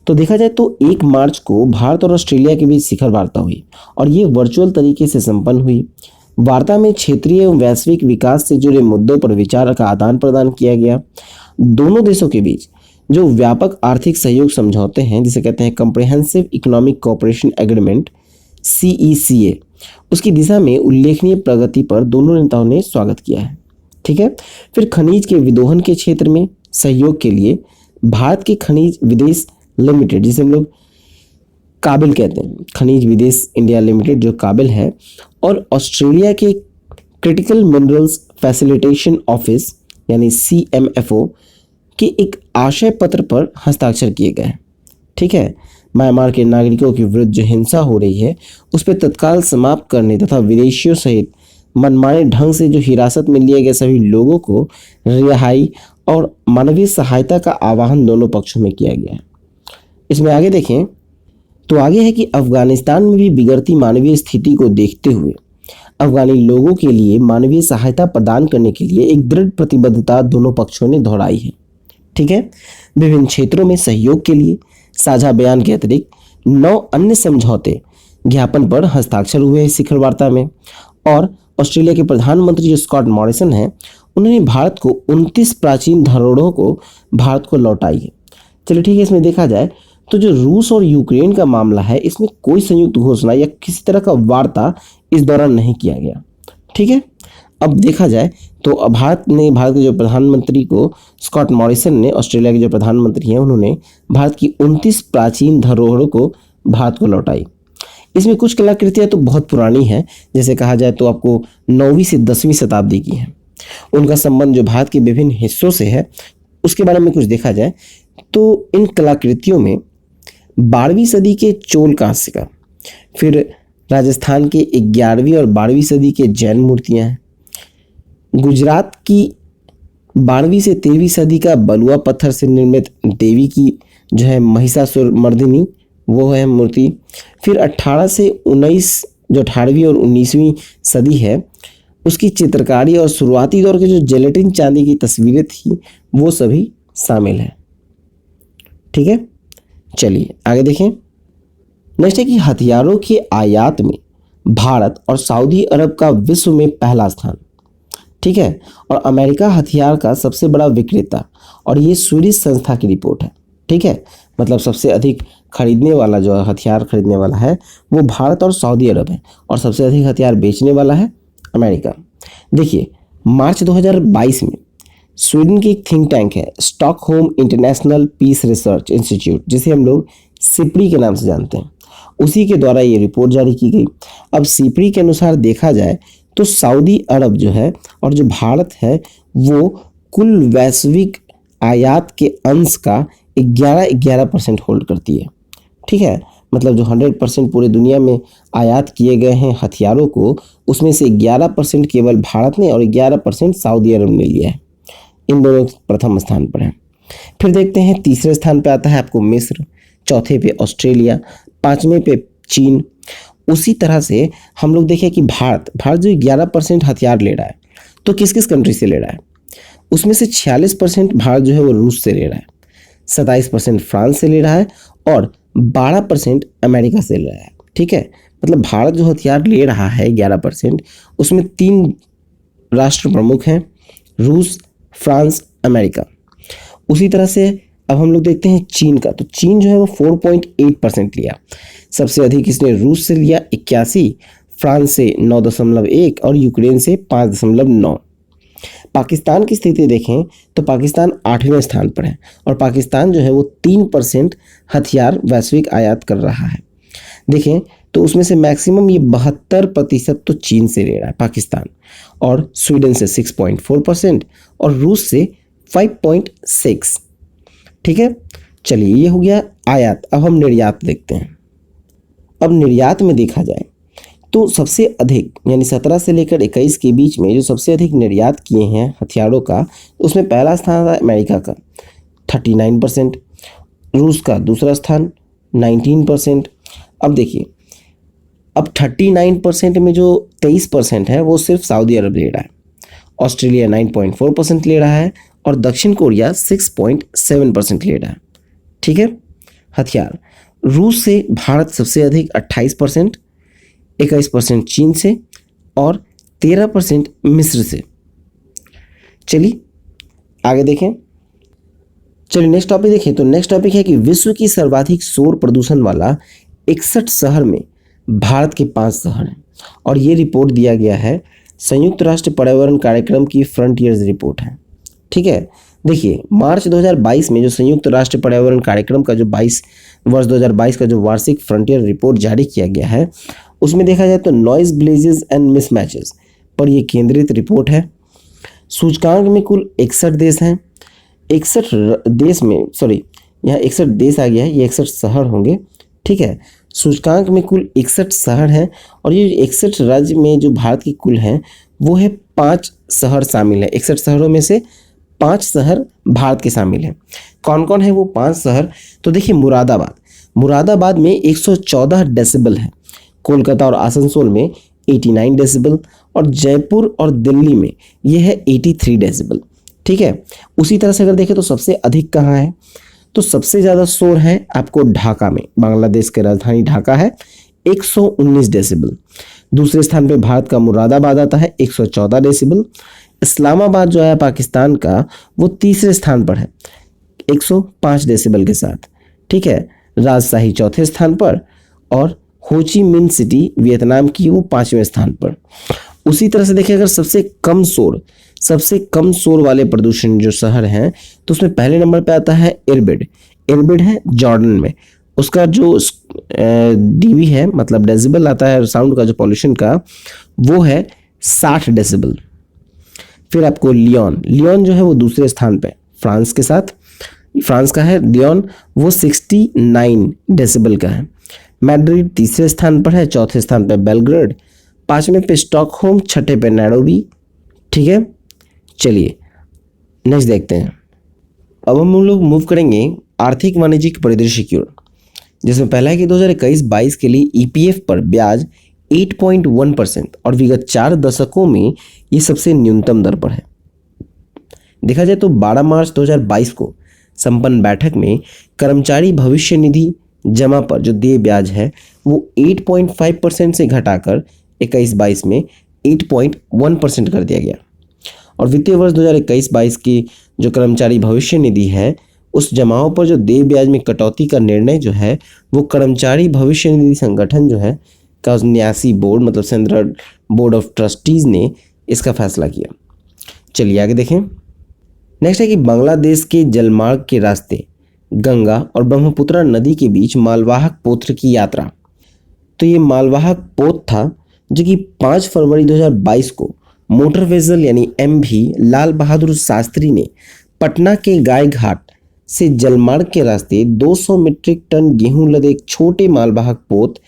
तो देखा जाए तो 1 मार्च को भारत और ऑस्ट्रेलिया के बीच शिखर वार्ता हुई और ये वर्चुअल तरीके से संपन्न हुई। वार्ता में क्षेत्रीय एवं वैश्विक विकास से जुड़े मुद्दों पर विचार का आदान प्रदान किया गया। दोनों देशों के बीच जो व्यापक आर्थिक सहयोग समझौते हैं, जिसे कहते हैं comprehensive economic cooperation agreement CECA, उसकी दिशा में उल्लेखनीय प्रगति पर दोनों नेताओं ने स्वागत किया है। ठीक है। फिर खनिज के विदोहन के क्षेत्र में सहयोग के लिए भारत के खनिज विदेश लिमिटेड, जिसे हम लोग काबिल कहते हैं, खनिज विदेश इंडिया लिमिटेड जो काबिल है, और ऑस्ट्रेलिया के क्रिटिकल मिनरल्स फैसिलिटेशन ऑफिस यानी CMFO के एक आशय पत्र पर हस्ताक्षर किए गए। ठीक है। म्यांमार के नागरिकों के विरुद्ध जो हिंसा हो रही है उस पर तत्काल समाप्त करने तथा विदेशियों सहित मनमाने ढंग से जो हिरासत में लिए गए सभी लोगों को रिहाई और मानवीय सहायता का आह्वान दोनों पक्षों में किया गया है। इसमें आगे देखें तो आगे है कि अफगानिस्तान में भी बिगड़ती मानवीय स्थिति को देखते हुए अफगानी लोगों के लिए मानवीय सहायता प्रदान करने के लिए एक दृढ़ प्रतिबद्धता दोनों पक्षों ने दोहराई है। ठीक है। विभिन्न क्षेत्रों में सहयोग के लिए साझा बयान के अतिरिक्त 9 अन्य समझौते ज्ञापन पर हस्ताक्षर हुए हैं शिखर वार्ता में। और ऑस्ट्रेलिया के प्रधानमंत्री जो स्कॉट मॉरिसन हैं, उन्होंने भारत को 29 प्राचीन धरोहरों को भारत को लौटाई है। चलिए ठीक है। इसमें देखा जाए तो जो रूस और यूक्रेन का मामला है, इसमें कोई संयुक्त घोषणा या किसी तरह का वार्ता इस दौरान नहीं किया गया। ठीक है। अब देखा जाए तो भारत के जो प्रधानमंत्री को स्कॉट मॉरिसन ने, ऑस्ट्रेलिया के जो प्रधानमंत्री हैं, उन्होंने भारत की 29 प्राचीन धरोहरों को भारत को लौटाई। इसमें कुछ कलाकृतियां तो बहुत पुरानी हैं, जैसे कहा जाए तो आपको 9वीं से 10वीं शताब्दी की हैं। उनका संबंध जो भारत के विभिन्न हिस्सों से है उसके बारे में कुछ देखा जाए तो इन कलाकृतियों में 12वीं सदी के चोल कांस्य का, फिर राजस्थान के 11वीं और 12वीं सदी के जैन मूर्तियां हैं, गुजरात की 12वीं से 13वीं सदी का बलुआ पत्थर से निर्मित देवी की जो है महिषासुर मर्दिनी, वो है मूर्ति, फिर 18 से 19 जो 18वीं और 19वीं सदी है उसकी चित्रकारी और शुरुआती दौर के जो जेलेटिन चांदी की तस्वीरें थी वो सभी शामिल हैं। ठीक है। चलिए आगे देखें। नेक्स्ट है कि हथियारों के आयात में भारत और सऊदी अरब का विश्व में पहला स्थान। ठीक है। और अमेरिका हथियार का सबसे बड़ा विक्रेता, और ये स्वीडिश संस्था की रिपोर्ट है। ठीक है। मतलब सबसे अधिक खरीदने वाला जो हथियार खरीदने वाला है वो भारत और सऊदी अरब है, और सबसे अधिक हथियार बेचने वाला है अमेरिका। देखिए मार्च 2022 में स्वीडन की एक थिंक टैंक है Stockholm International Peace Research Institute, जिसे हम लोग सिप्री के नाम से जानते हैं, उसी के द्वारा ये रिपोर्ट जारी की गई। अब सिप्री के अनुसार देखा जाए तो सऊदी अरब जो है और जो भारत है वो कुल वैश्विक आयात के अंश का 11% होल्ड करती है। ठीक है। मतलब जो 100% पूरे दुनिया में आयात किए गए हैं हथियारों को, उसमें से 11% केवल भारत ने और 11% सऊदी अरब ने लिया है। इन दोनों प्रथम स्थान पर हैं। फिर देखते हैं तीसरे स्थान पे आता है आपको मिस्र, चौथे पे ऑस्ट्रेलिया, पांचवें पे चीन। उसी तरह से हम लोग देखें कि भारत जो 11% हथियार ले रहा है, तो किस किस कंट्री से ले रहा है, उसमें से 46% भारत जो है वो रूस से ले रहा है, 27% फ्रांस से ले रहा है और 12% अमेरिका से ले रहा है। ठीक है। मतलब भारत जो हथियार ले रहा है 11%, उसमें 3 राष्ट्र प्रमुख हैं, रूस, फ्रांस, अमेरिका। उसी तरह से अब हम लोग देखते हैं चीन का, तो चीन जो है वो 4.8% लिया। सबसे अधिक इसने रूस से लिया 81, फ्रांस से 9.1 और यूक्रेन से 5.9। पाकिस्तान की स्थिति देखें तो पाकिस्तान 8वें स्थान पर है, और पाकिस्तान जो है वो 3% हथियार वैश्विक आयात कर रहा है। देखें तो उसमें से मैक्सिमम ये 72% तो चीन से ले रहा है पाकिस्तान, और स्वीडन से 6.4% और रूस से 5.6। ठीक है। चलिए ये हो गया आयात। अब हम निर्यात देखते हैं। अब निर्यात में देखा जाए तो सबसे अधिक यानी 17 से लेकर 21 के बीच में जो सबसे अधिक निर्यात किए हैं हथियारों का, उसमें पहला स्थान था अमेरिका का 39%, रूस का दूसरा स्थान 19%। अब देखिए, अब 39% में जो 23% है वो सिर्फ सऊदी अरब ले रहा है, ऑस्ट्रेलिया 9.4% ले रहा है और दक्षिण कोरिया 6.7% ले रहा है। ठीक है। हथियार, रूस से भारत सबसे अधिक 28%, 21% चीन से और 13% मिस्र से। चलिए आगे देखें। चलिए नेक्स्ट टॉपिक देखें। तो नेक्स्ट टॉपिक है कि विश्व की सर्वाधिक शोर प्रदूषण वाला 61 शहर में भारत के 5 शहर हैं और ये रिपोर्ट दिया गया है संयुक्त राष्ट्र पर्यावरण कार्यक्रम की फ्रंटियर्स रिपोर्ट है। ठीक है। देखिए, मार्च 2022 में जो संयुक्त राष्ट्र पर्यावरण कार्यक्रम का जो वर्ष 2022 का जो वार्षिक फ्रंटियर रिपोर्ट जारी किया गया है, उसमें देखा जाए तो नॉइज ब्लेजेस एंड मिसमैचेस पर यह केंद्रित रिपोर्ट है। सूचकांक में कुल 61 देश हैं। 61 देश में, सॉरी यहाँ 61 देश आ गया है, ये 61 शहर होंगे। ठीक है। सूचकांक में कुल 61 शहर हैं और ये 61 राज्य में जो भारत की कुल हैं वो है 5 शहर शामिल है। 61 शहरों में से 5 शहर भारत के शामिल हैं। कौन कौन है वो 5 शहर? तो देखिए, मुरादाबाद में 114 डेसिबल है, कोलकाता और आसनसोल में 89 डेसिबल और जयपुर और दिल्ली में ये है 83 डेसिबल। ठीक है। उसी तरह से अगर देखें तो सबसे अधिक कहाँ है, तो सबसे ज़्यादा शोर है आपको ढाका में, बांग्लादेश की राजधानी ढाका है 119 डेसिबल। दूसरे स्थान पे भारत का मुरादाबाद आता है 114 डेसिबल। इस्लामाबाद जो है पाकिस्तान का, वो तीसरे स्थान पर है 105 डेसिबल के साथ। ठीक है। राजशाही चौथे स्थान पर और हो ची मिन्ह सिटी वियतनाम की वो 5वें स्थान पर। उसी तरह से देखिए, अगर सबसे कम शोर वाले प्रदूषण जो शहर हैं तो उसमें पहले नंबर पे आता है इरबिड है जॉर्डन में। उसका जो डीबी है, मतलब डेसिबल आता है साउंड का जो पॉल्यूशन का, वो है 60 डेसिबल। फिर आपको लियोन जो है वो दूसरे स्थान पे फ्रांस के साथ, फ्रांस का है लियोन, वो 69 डेसिबल का है। मैड्रिड तीसरे स्थान पर है, चौथे स्थान पे बेलग्रेड, 5वें पे स्टॉकहोम, 6ठे पे नैरोबी। ठीक है। चलिए नेक्स्ट देखते हैं। अब हम लोग मूव करेंगे आर्थिक वाणिज्यिक परिदृश्य की ओर, जिसमें पहला है कि 2021-22 के लिए ईपीएफ पर ब्याज 8.1% और विगत 4 दशकों में ये सबसे न्यूनतम दर पर है। देखा जाए तो 12 मार्च 2022 को संपन्न बैठक में कर्मचारी भविष्य निधि जमा पर जो देय ब्याज है वो 8.5% से घटाकर 21-22 में 8.1% कर दिया गया और वित्तीय वर्ष 2021-22 की जो कर्मचारी भविष्य निधि है उस जमाओं पर जो देय ब्याज में कटौती का निर्णय जो है वो कर्मचारी भविष्य निधि संगठन जो है का न्यासी बोर्ड, मतलब सेंट्रल बोर्ड ऑफ ट्रस्टीज ने इसका फैसला किया। चलिए आगे देखें। नेक्स्ट है कि बांग्लादेश के जलमार्ग के रास्ते गंगा और ब्रह्मपुत्र नदी के बीच मालवाहक पोत की यात्रा। तो ये मालवाहक पोत था जो कि 5 फरवरी 2022 को मोटर वेसल यानी एमवी लाल बहादुर शास्त्री ने पटना के गाय घाट से जलमार्ग के रास्ते 200 मीट्रिक टन गेहूं लदे एक छोटे मालवाहक पोत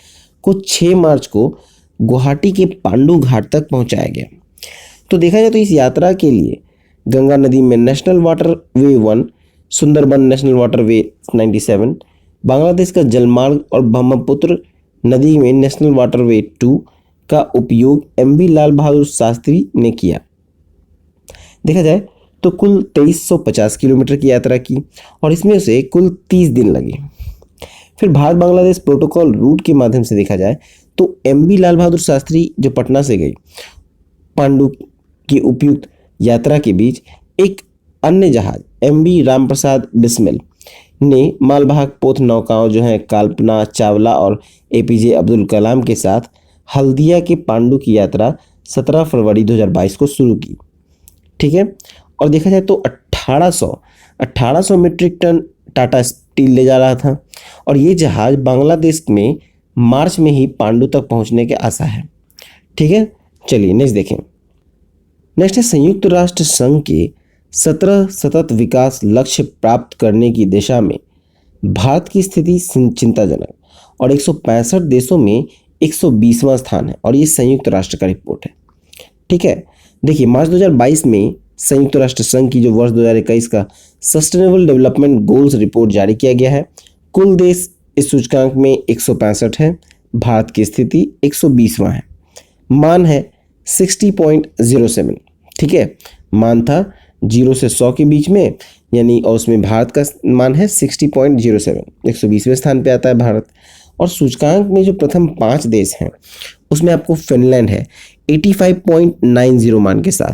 को 6 मार्च को गुवाहाटी के पांडु घाट तक पहुंचाया गया। तो देखा जाए तो इस यात्रा के लिए गंगा नदी में national water way 1, Sundarban national water way 97, Bangladesh का जलमार्ग और ब्रह्मपुत्र नदी में नेशनल वाटर वे 2 का उपयोग एमवी लाल बहादुर शास्त्री ने किया। देखा जाए तो कुल 2350 किलोमीटर की यात्रा की और इसमें से कुल 30 दिन लगे। फिर भारत बांग्लादेश प्रोटोकॉल रूट के माध्यम से देखा जाए तो एमवी लाल बहादुर शास्त्री जो पटना से गई पांडु की उपयुक्त यात्रा के बीच एक अन्य जहाज एमवी रामप्रसाद बिस्मिल ने मालवाहक पोत नौकाओं जो हैं कल्पना चावला और एपीजे अब्दुल कलाम के साथ हल्दिया के पांडु की यात्रा 17 फरवरी 2022 को शुरू की। ठीक है। और देखा जाए तो 1800 मीट्रिक टन टाटा स्टील ले जा रहा था और ये जहाज बांग्लादेश में मार्च में ही पांडु तक पहुंचने के आशा है। ठीक है। चलिए नेक्स्ट देखें। नेक्स्ट है संयुक्त राष्ट्र संघ के 17 सतत विकास लक्ष्य प्राप्त करने की दिशा में भारत की स्थिति चिंताजनक और 165 देशों में 120वां स्थान है और ये संयुक्त राष्ट्र का रिपोर्ट है। ठीक है, देखिए मार्च 2022 में संयुक्त राष्ट्र संघ की जो वर्ष 2021 का सस्टेनेबल डेवलपमेंट गोल्स रिपोर्ट जारी किया गया है। कुल देश इस सूचकांक में 165 है, भारत की स्थिति 120वां है, मान है 60.07। ठीक है, मान था 0 से 100 के बीच में, यानी और उसमें भारत का मान है 60.07, 120वें स्थान पे आता है भारत। और सूचकांक में जो प्रथम 5 देश हैं उसमें आपको फिनलैंड है 85.90 मान के साथ,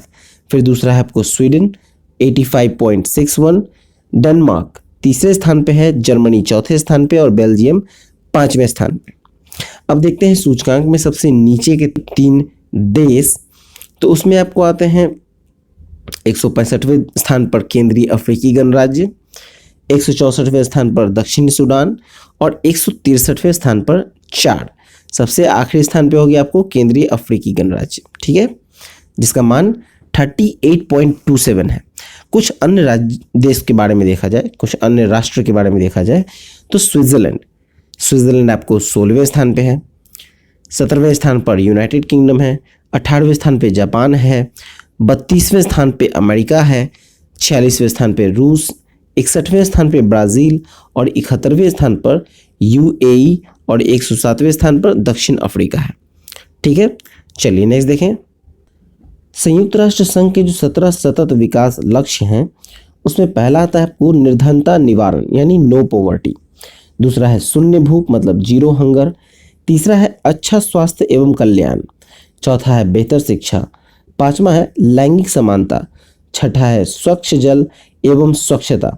फिर दूसरा है आपको स्वीडन 85.61, डेनमार्क तीसरे स्थान पे है, जर्मनी चौथे स्थान पे और बेल्जियम 5वें स्थान पे। अब देखते हैं सूचकांक में सबसे नीचे के 3 देश, तो उसमें आपको आते हैं 165वें स्थान पर केंद्रीय अफ्रीकी गणराज्य, 164वें स्थान पर दक्षिणी सूडान और 163वें स्थान पर चाड। सबसे आखिरी स्थान पे होगी आपको केंद्रीय अफ्रीकी गणराज्य। ठीक है, जिसका मान 38.27 है। कुछ अन्य राज्य देश के बारे में देखा जाए, कुछ अन्य राष्ट्र के बारे में देखा जाए तो स्विट्जरलैंड आपको 16वें स्थान पे है, 17वें स्थान पर यूनाइटेड किंगडम है, 18वें स्थान पे जापान है, 32वें स्थान पे अमेरिका है, 46वें स्थान पे रूस, 61वें स्थान पे ब्राज़ील और 71वें स्थान पर यूएई और 107वें स्थान पर दक्षिण अफ्रीका है। ठीक है, चलिए नेक्स्ट देखें। संयुक्त राष्ट्र संघ के जो 17 सतत विकास लक्ष्य हैं उसमें पहला आता है आपको निर्धनता निवारण यानी नो पॉवर्टी, दूसरा है शून्य भूख मतलब जीरो हंगर, तीसरा है अच्छा स्वास्थ्य एवं कल्याण, चौथा है बेहतर शिक्षा, पांचवा है लैंगिक समानता, छठा है स्वच्छ जल एवं स्वच्छता,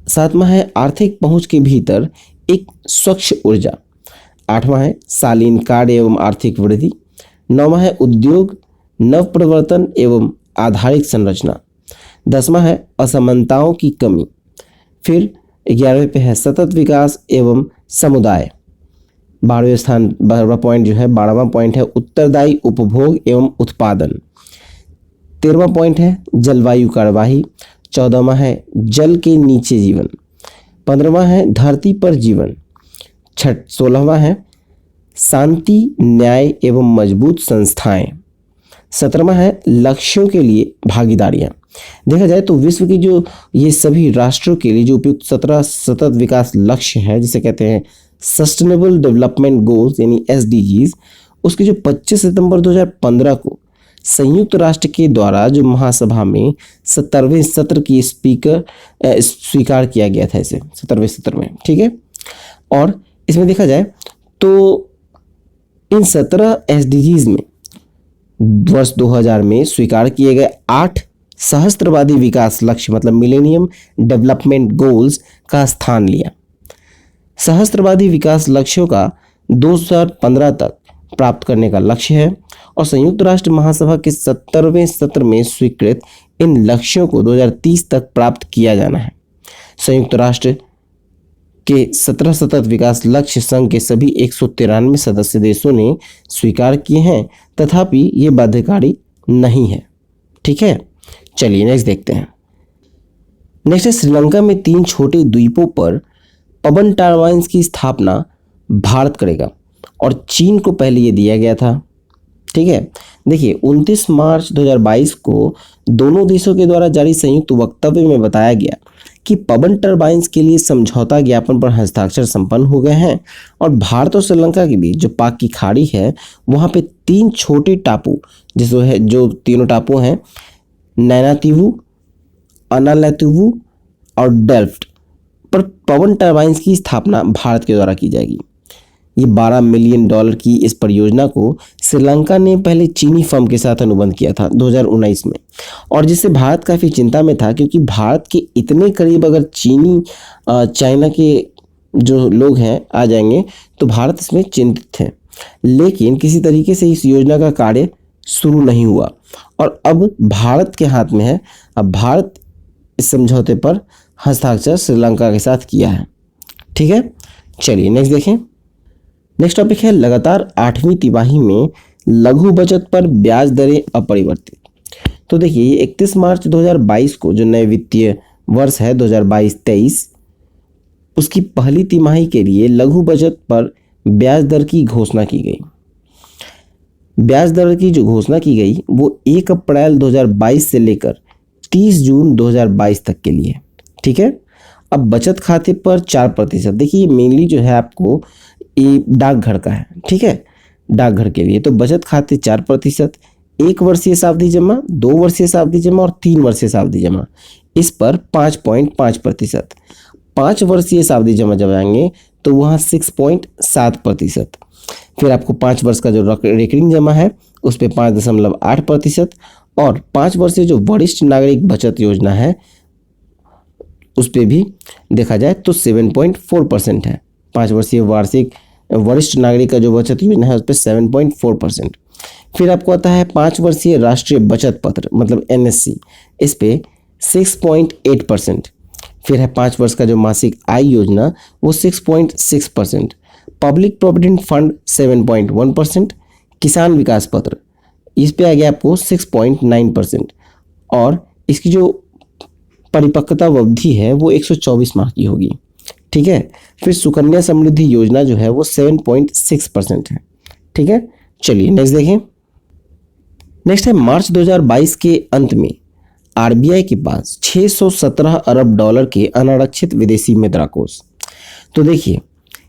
सातवां है आर्थिक पहुंच के भीतर एक स्वच्छ ऊर्जा, आठवां है शालीन कार्य एवं आर्थिक वृद्धि, नौवां है उद्योग नव प्रवर्तन एवं आधारिक संरचना, 10वां है असमानताओं की कमी, फिर 11वें पे है सतत विकास एवं समुदाय, 12वां पॉइंट है उत्तरदायी उपभोग एवं उत्पादन, 13वां पॉइंट है जलवायु कार्यवाही, 14वां है जल के नीचे जीवन, 15वां है धरती पर जीवन, 16वां है शांति न्याय एवं मजबूत संस्थाएं, 17वां है लक्ष्यों के लिए भागीदारियां। देखा जाए तो विश्व की जो ये सभी राष्ट्रों के लिए जो उपयुक्त 17 सतत विकास लक्ष्य है जिसे कहते हैं सस्टेनेबल डेवलपमेंट गोल्स यानी SDGs, उसके जो 25 सितंबर 2015 को संयुक्त राष्ट्र के द्वारा जो महासभा में 17वें सत्र की स्वीकार किया गया था, इसे 17वें सत्र में। ठीक है, और इसमें देखा जाए तो इन 17 SDGs में वर्ष 2000 में स्वीकार किए गए 8 सहस्त्रवादी विकास लक्ष्य मतलब मिलेनियम डेवलपमेंट गोल्स का स्थान लिया। सहस्त्रवादी विकास लक्ष्यों का 2015 तक प्राप्त करने का लक्ष्य है और संयुक्त राष्ट्र महासभा के 70वें सत्र में स्वीकृत इन लक्ष्यों को 2030 तक प्राप्त किया जाना है। संयुक्त राष्ट्र के 17 सतत विकास लक्ष्य संघ के सभी 193 सदस्य देशों ने स्वीकार किए हैं, तथापि ये बाध्यकारी नहीं है। ठीक है, चलिए नेक्स्ट देखते हैं। नेक्स्ट है श्रीलंका में 3 छोटे द्वीपों पर पवन टरबाइन्स की स्थापना भारत करेगा और चीन को पहले ये दिया गया था। ठीक है, देखिए 29 मार्च 2022 को दोनों देशों के द्वारा जारी संयुक्त वक्तव्य में बताया गया कि पवन टरबाइन्स के लिए समझौता ज्ञापन पर हस्ताक्षर संपन्न हो गए हैं और भारत और श्रीलंका के बीच जो पाक की खाड़ी है वहाँ पे 3 छोटे टापू जो तीनों टापू हैं नैनातीवु, अनालैतीवु और डेल्फ्ट पर पवन टरबाइन्स की स्थापना भारत के द्वारा की जाएगी। ये $12 मिलियन की इस परियोजना को श्रीलंका ने पहले चीनी फर्म के साथ अनुबंध किया था 2019 में, और जिससे भारत काफ़ी चिंता में था क्योंकि भारत के इतने करीब अगर चाइना के जो लोग हैं आ जाएंगे तो भारत इसमें चिंतित है। लेकिन किसी तरीके से इस योजना का कार्य शुरू नहीं हुआ और अब भारत के हाथ में है। अब भारत इस समझौते पर हस्ताक्षर श्रीलंका के साथ किया है। ठीक है, चलिए नेक्स्ट देखें। नेक्स्ट टॉपिक है लगातार 8वीं तिमाही में लघु बचत पर ब्याज दरें अपरिवर्तित। तो देखिए 31 मार्च 2022 को जो नए वित्तीय वर्ष है 2022-23 उसकी पहली तिमाही के लिए लघु बचत पर ब्याज दर की घोषणा की गई। ब्याज दर की जो घोषणा की गई वो 1 अप्रैल 2022 से लेकर 30 जून 2022 तक के लिए। ठीक है। अब बचत खाते पर 4%। देखिए मेनली जो है आपको ये डाकघर का है। ठीक है, डाकघर के लिए तो बचत खाते 4%, 1 वर्षीय सावधि जमा, 2 वर्षीय सावधि जमा और 3 वर्षीय सावधि जमा, इस पर 5.5%। 5 वर्षीय सावधि जमा जब आएंगे तो वहाँ 6.7%। फिर आपको 5 वर्ष का जो रेकरिंग जमा है उस पर 5.8%, और 5 वर्षीय जो वरिष्ठ नागरिक बचत योजना है उस पर भी देखा जाए तो 7.4% है। 5 वर्षीय वार्षिक वरिष्ठ नागरिक का जो बचत योजना है उस पर 7.4%। फिर आपको आता है 5 वर्षीय राष्ट्रीय बचत पत्र मतलब NSC, इस पे 6.8%। फिर है 5 वर्ष का जो मासिक आय योजना वो 6.6%। Public provident fund 7.1%। किसान विकास पत्र इस पे आ गया आपको 6.9%, और इसकी जो परिपक्वता अवधि है वो 124 माह की होगी। ठीक है। फिर सुकन्या समृद्धि योजना जो है वो 7.6% है। ठीक है, चलिए नेक्स्ट देखें। नेक्स्ट है मार्च 2022 के अंत में RBI के पास 617 अरब डॉलर के अनारक्षित विदेशी मुद्रा कोष। तो देखिए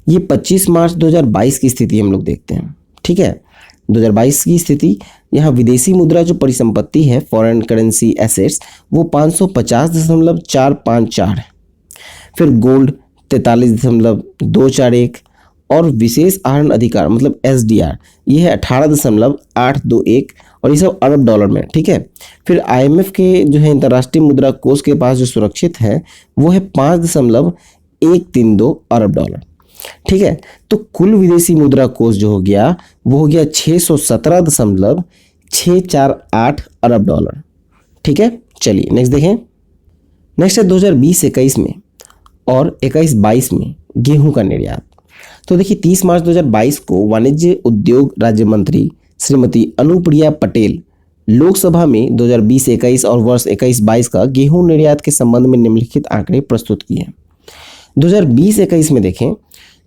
ये 25 मार्च 2022 की स्थिति हम लोग देखते हैं। ठीक है, 2022 की स्थिति, यहाँ विदेशी मुद्रा जो परिसंपत्ति है फॉरेन करेंसी एसेट्स वो 550.454 है। फिर गोल्ड 43.241 और विशेष आहरण अधिकार मतलब SDR ये है 18.821, और ये सब अरब डॉलर में। ठीक है। फिर IMF के जो है अंतर्राष्ट्रीय मुद्रा कोष के पास जो सुरक्षित है वो है 5.132 अरब डॉलर। ठीक है, तो कुल विदेशी मुद्रा कोष जो हो गया वो हो गया 617.648 अरब डॉलर। ठीक है, चलिए नेक्स्ट देखें। नेक्स्ट है 2020-21 में और 21-22 में गेहूं का निर्यात। तो देखिए 30 मार्च 2022 को वाणिज्य उद्योग राज्य मंत्री श्रीमती अनुप्रिया पटेल लोकसभा में 2020-21 और वर्ष 21-22 का गेहूं निर्यात के संबंध में निम्नलिखित आंकड़े प्रस्तुत किए। 2020-21 में देखें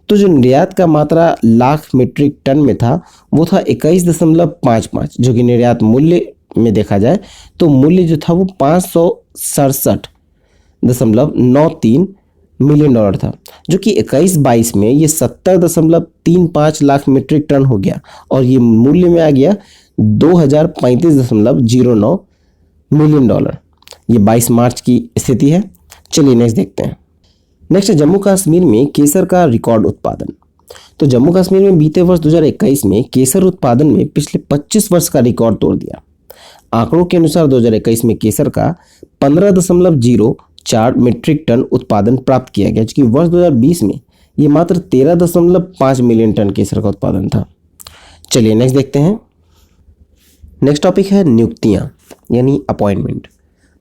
तो जो निर्यात का मात्रा लाख मीट्रिक टन में था वो था 21.55, जो कि निर्यात मूल्य में देखा जाए तो मूल्य जो था वो 567.93 मिलियन डॉलर था, जो कि 21-22 में ये 70.35 लाख मीट्रिक टन हो गया, और ये मूल्य में आ गया 2035.09 मिलियन डॉलर। ये 22 मार्च की स्थिति है। चलिए नेक्स्ट देखते हैं। नेक्स्ट है जम्मू कश्मीर में केसर का रिकॉर्ड उत्पादन। तो जम्मू कश्मीर में बीते वर्ष 2021 में केसर उत्पादन में पिछले 25 वर्ष का रिकॉर्ड तोड़ दिया। आंकड़ों के अनुसार 2021 में केसर का 15.04 मीट्रिक टन उत्पादन प्राप्त किया गया, जबकि वर्ष 2020 में ये मात्र 13.5 मिलियन टन केसर का उत्पादन था। चलिए नेक्स्ट देखते हैं। नेक्स्ट टॉपिक है नियुक्तियां यानी अपॉइंटमेंट।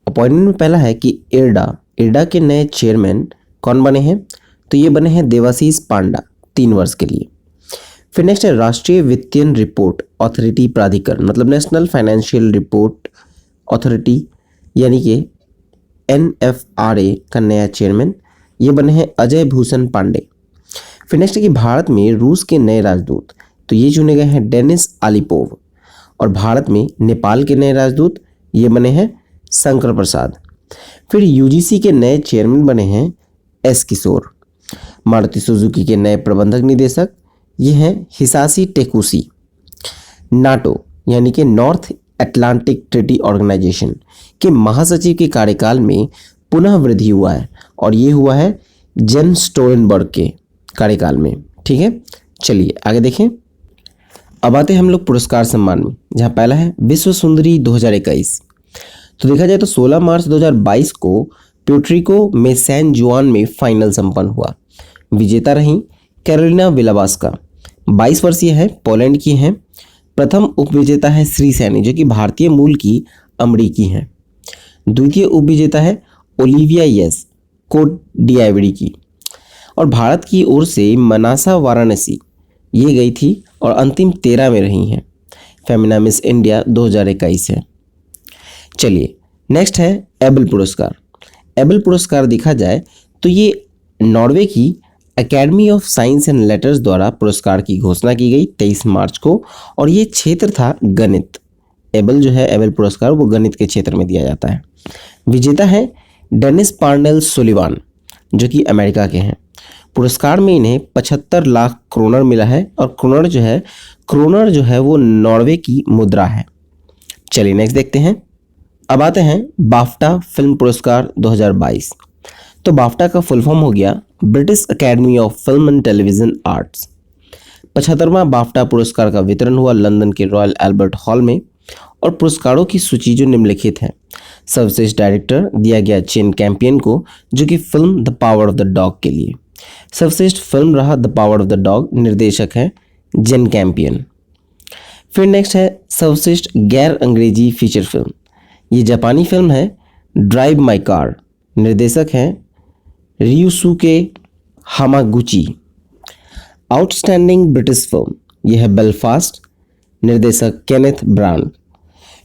अपॉइंटमेंट में पहला है कि इरडा के नए चेयरमैन कौन बने हैं, तो ये बने हैं देवाशीष पांडा 3 वर्ष के लिए। फिर नेक्स्ट है राष्ट्रीय वित्तीय रिपोर्ट अथॉरिटी प्राधिकरण मतलब नेशनल फाइनेंशियल रिपोर्ट अथॉरिटी यानी कि NFRA का नया चेयरमैन, ये बने हैं अजय भूषण पांडे। फिर नेक्स्ट है कि भारत में रूस के नए राजदूत, तो ये चुने गए हैं डेनिस आलिपोव, और भारत में नेपाल के नए राजदूत ये बने हैं शंकर प्रसाद। फिर UGC के नए चेयरमैन बने हैं S किशोर। मारुति सुजुकी के नए प्रबंधक निदेशक ये हैं हिसाशी टेकुशी। नाटो यानी कि नॉर्थ अटलांटिक ट्रीटी ऑर्गेनाइजेशन के महासचिव के कार्यकाल में पुनः वृद्धि हुआ है, और ये हुआ है जेन स्टोलनबर्ग के कार्यकाल में। ठीक है, चलिए आगे देखें। अब आते हैं हम लोग पुरस्कार सम्मान में, जहाँ पहला है विश्व सुंदरी 2021। तो देखा जाए तो 16 मार्च 2022 को प्यूर्टो में सैन जुआन में फाइनल संपन्न हुआ। विजेता रही कैरोलिना विलावास्का, 22 वर्षीय है, पोलैंड की हैं। प्रथम उपविजेता है श्री सैनी जो कि भारतीय मूल की अमरीकी हैं। द्वितीय उपविजेता है ओलिविया येस कोट डिआइवरी की, और भारत की ओर से मनासा वाराणसी ये गई थी और अंतिम 13 में रही हैं। फेमिना मिस इंडिया 2021 है। चलिए नेक्स्ट है एबल पुरस्कार। एबल पुरस्कार देखा जाए तो ये नॉर्वे की academy of science and letters द्वारा पुरस्कार की घोषणा की गई 23 मार्च को, और ये क्षेत्र था गणित। एबल जो है, एबल पुरस्कार वो गणित के क्षेत्र में दिया जाता है। विजेता है डेनिस पार्नेल सुलिवान, जो कि अमेरिका के हैं। पुरस्कार में इन्हें 75 लाख क्रोनर मिला है, और क्रोनर जो है वो नॉर्वे की मुद्रा है। चलिए नेक्स्ट देखते हैं। अब आते हैं बाफ्टा फिल्म पुरस्कार 2022। तो बाफ्टा का फुल फॉर्म हो गया British Academy of Film and Television Arts. 75वां बाफ्टा पुरस्कार का वितरण हुआ लंदन के रॉयल एल्बर्ट हॉल में, और पुरस्कारों की सूची जो निम्नलिखित है। सर्वश्रेष्ठ डायरेक्टर दिया गया जेन कैम्पियन को, जो कि film the power of the dog के लिए। सर्वश्रेष्ठ फिल्म रहा the power of the dog, निर्देशक है जेन कैम्पियन। फिर नेक्स्ट है सर्वश्रेष्ठ गैर अंग्रेजी फीचर फिल्म। ये जापानी फिल्म है ड्राइव माई कार, निर्देशक हैं रियुसुके हामागुची। आउटस्टैंडिंग ब्रिटिश फिल्म यह है बेलफास्ट, निर्देशक केनेथ ब्रांड।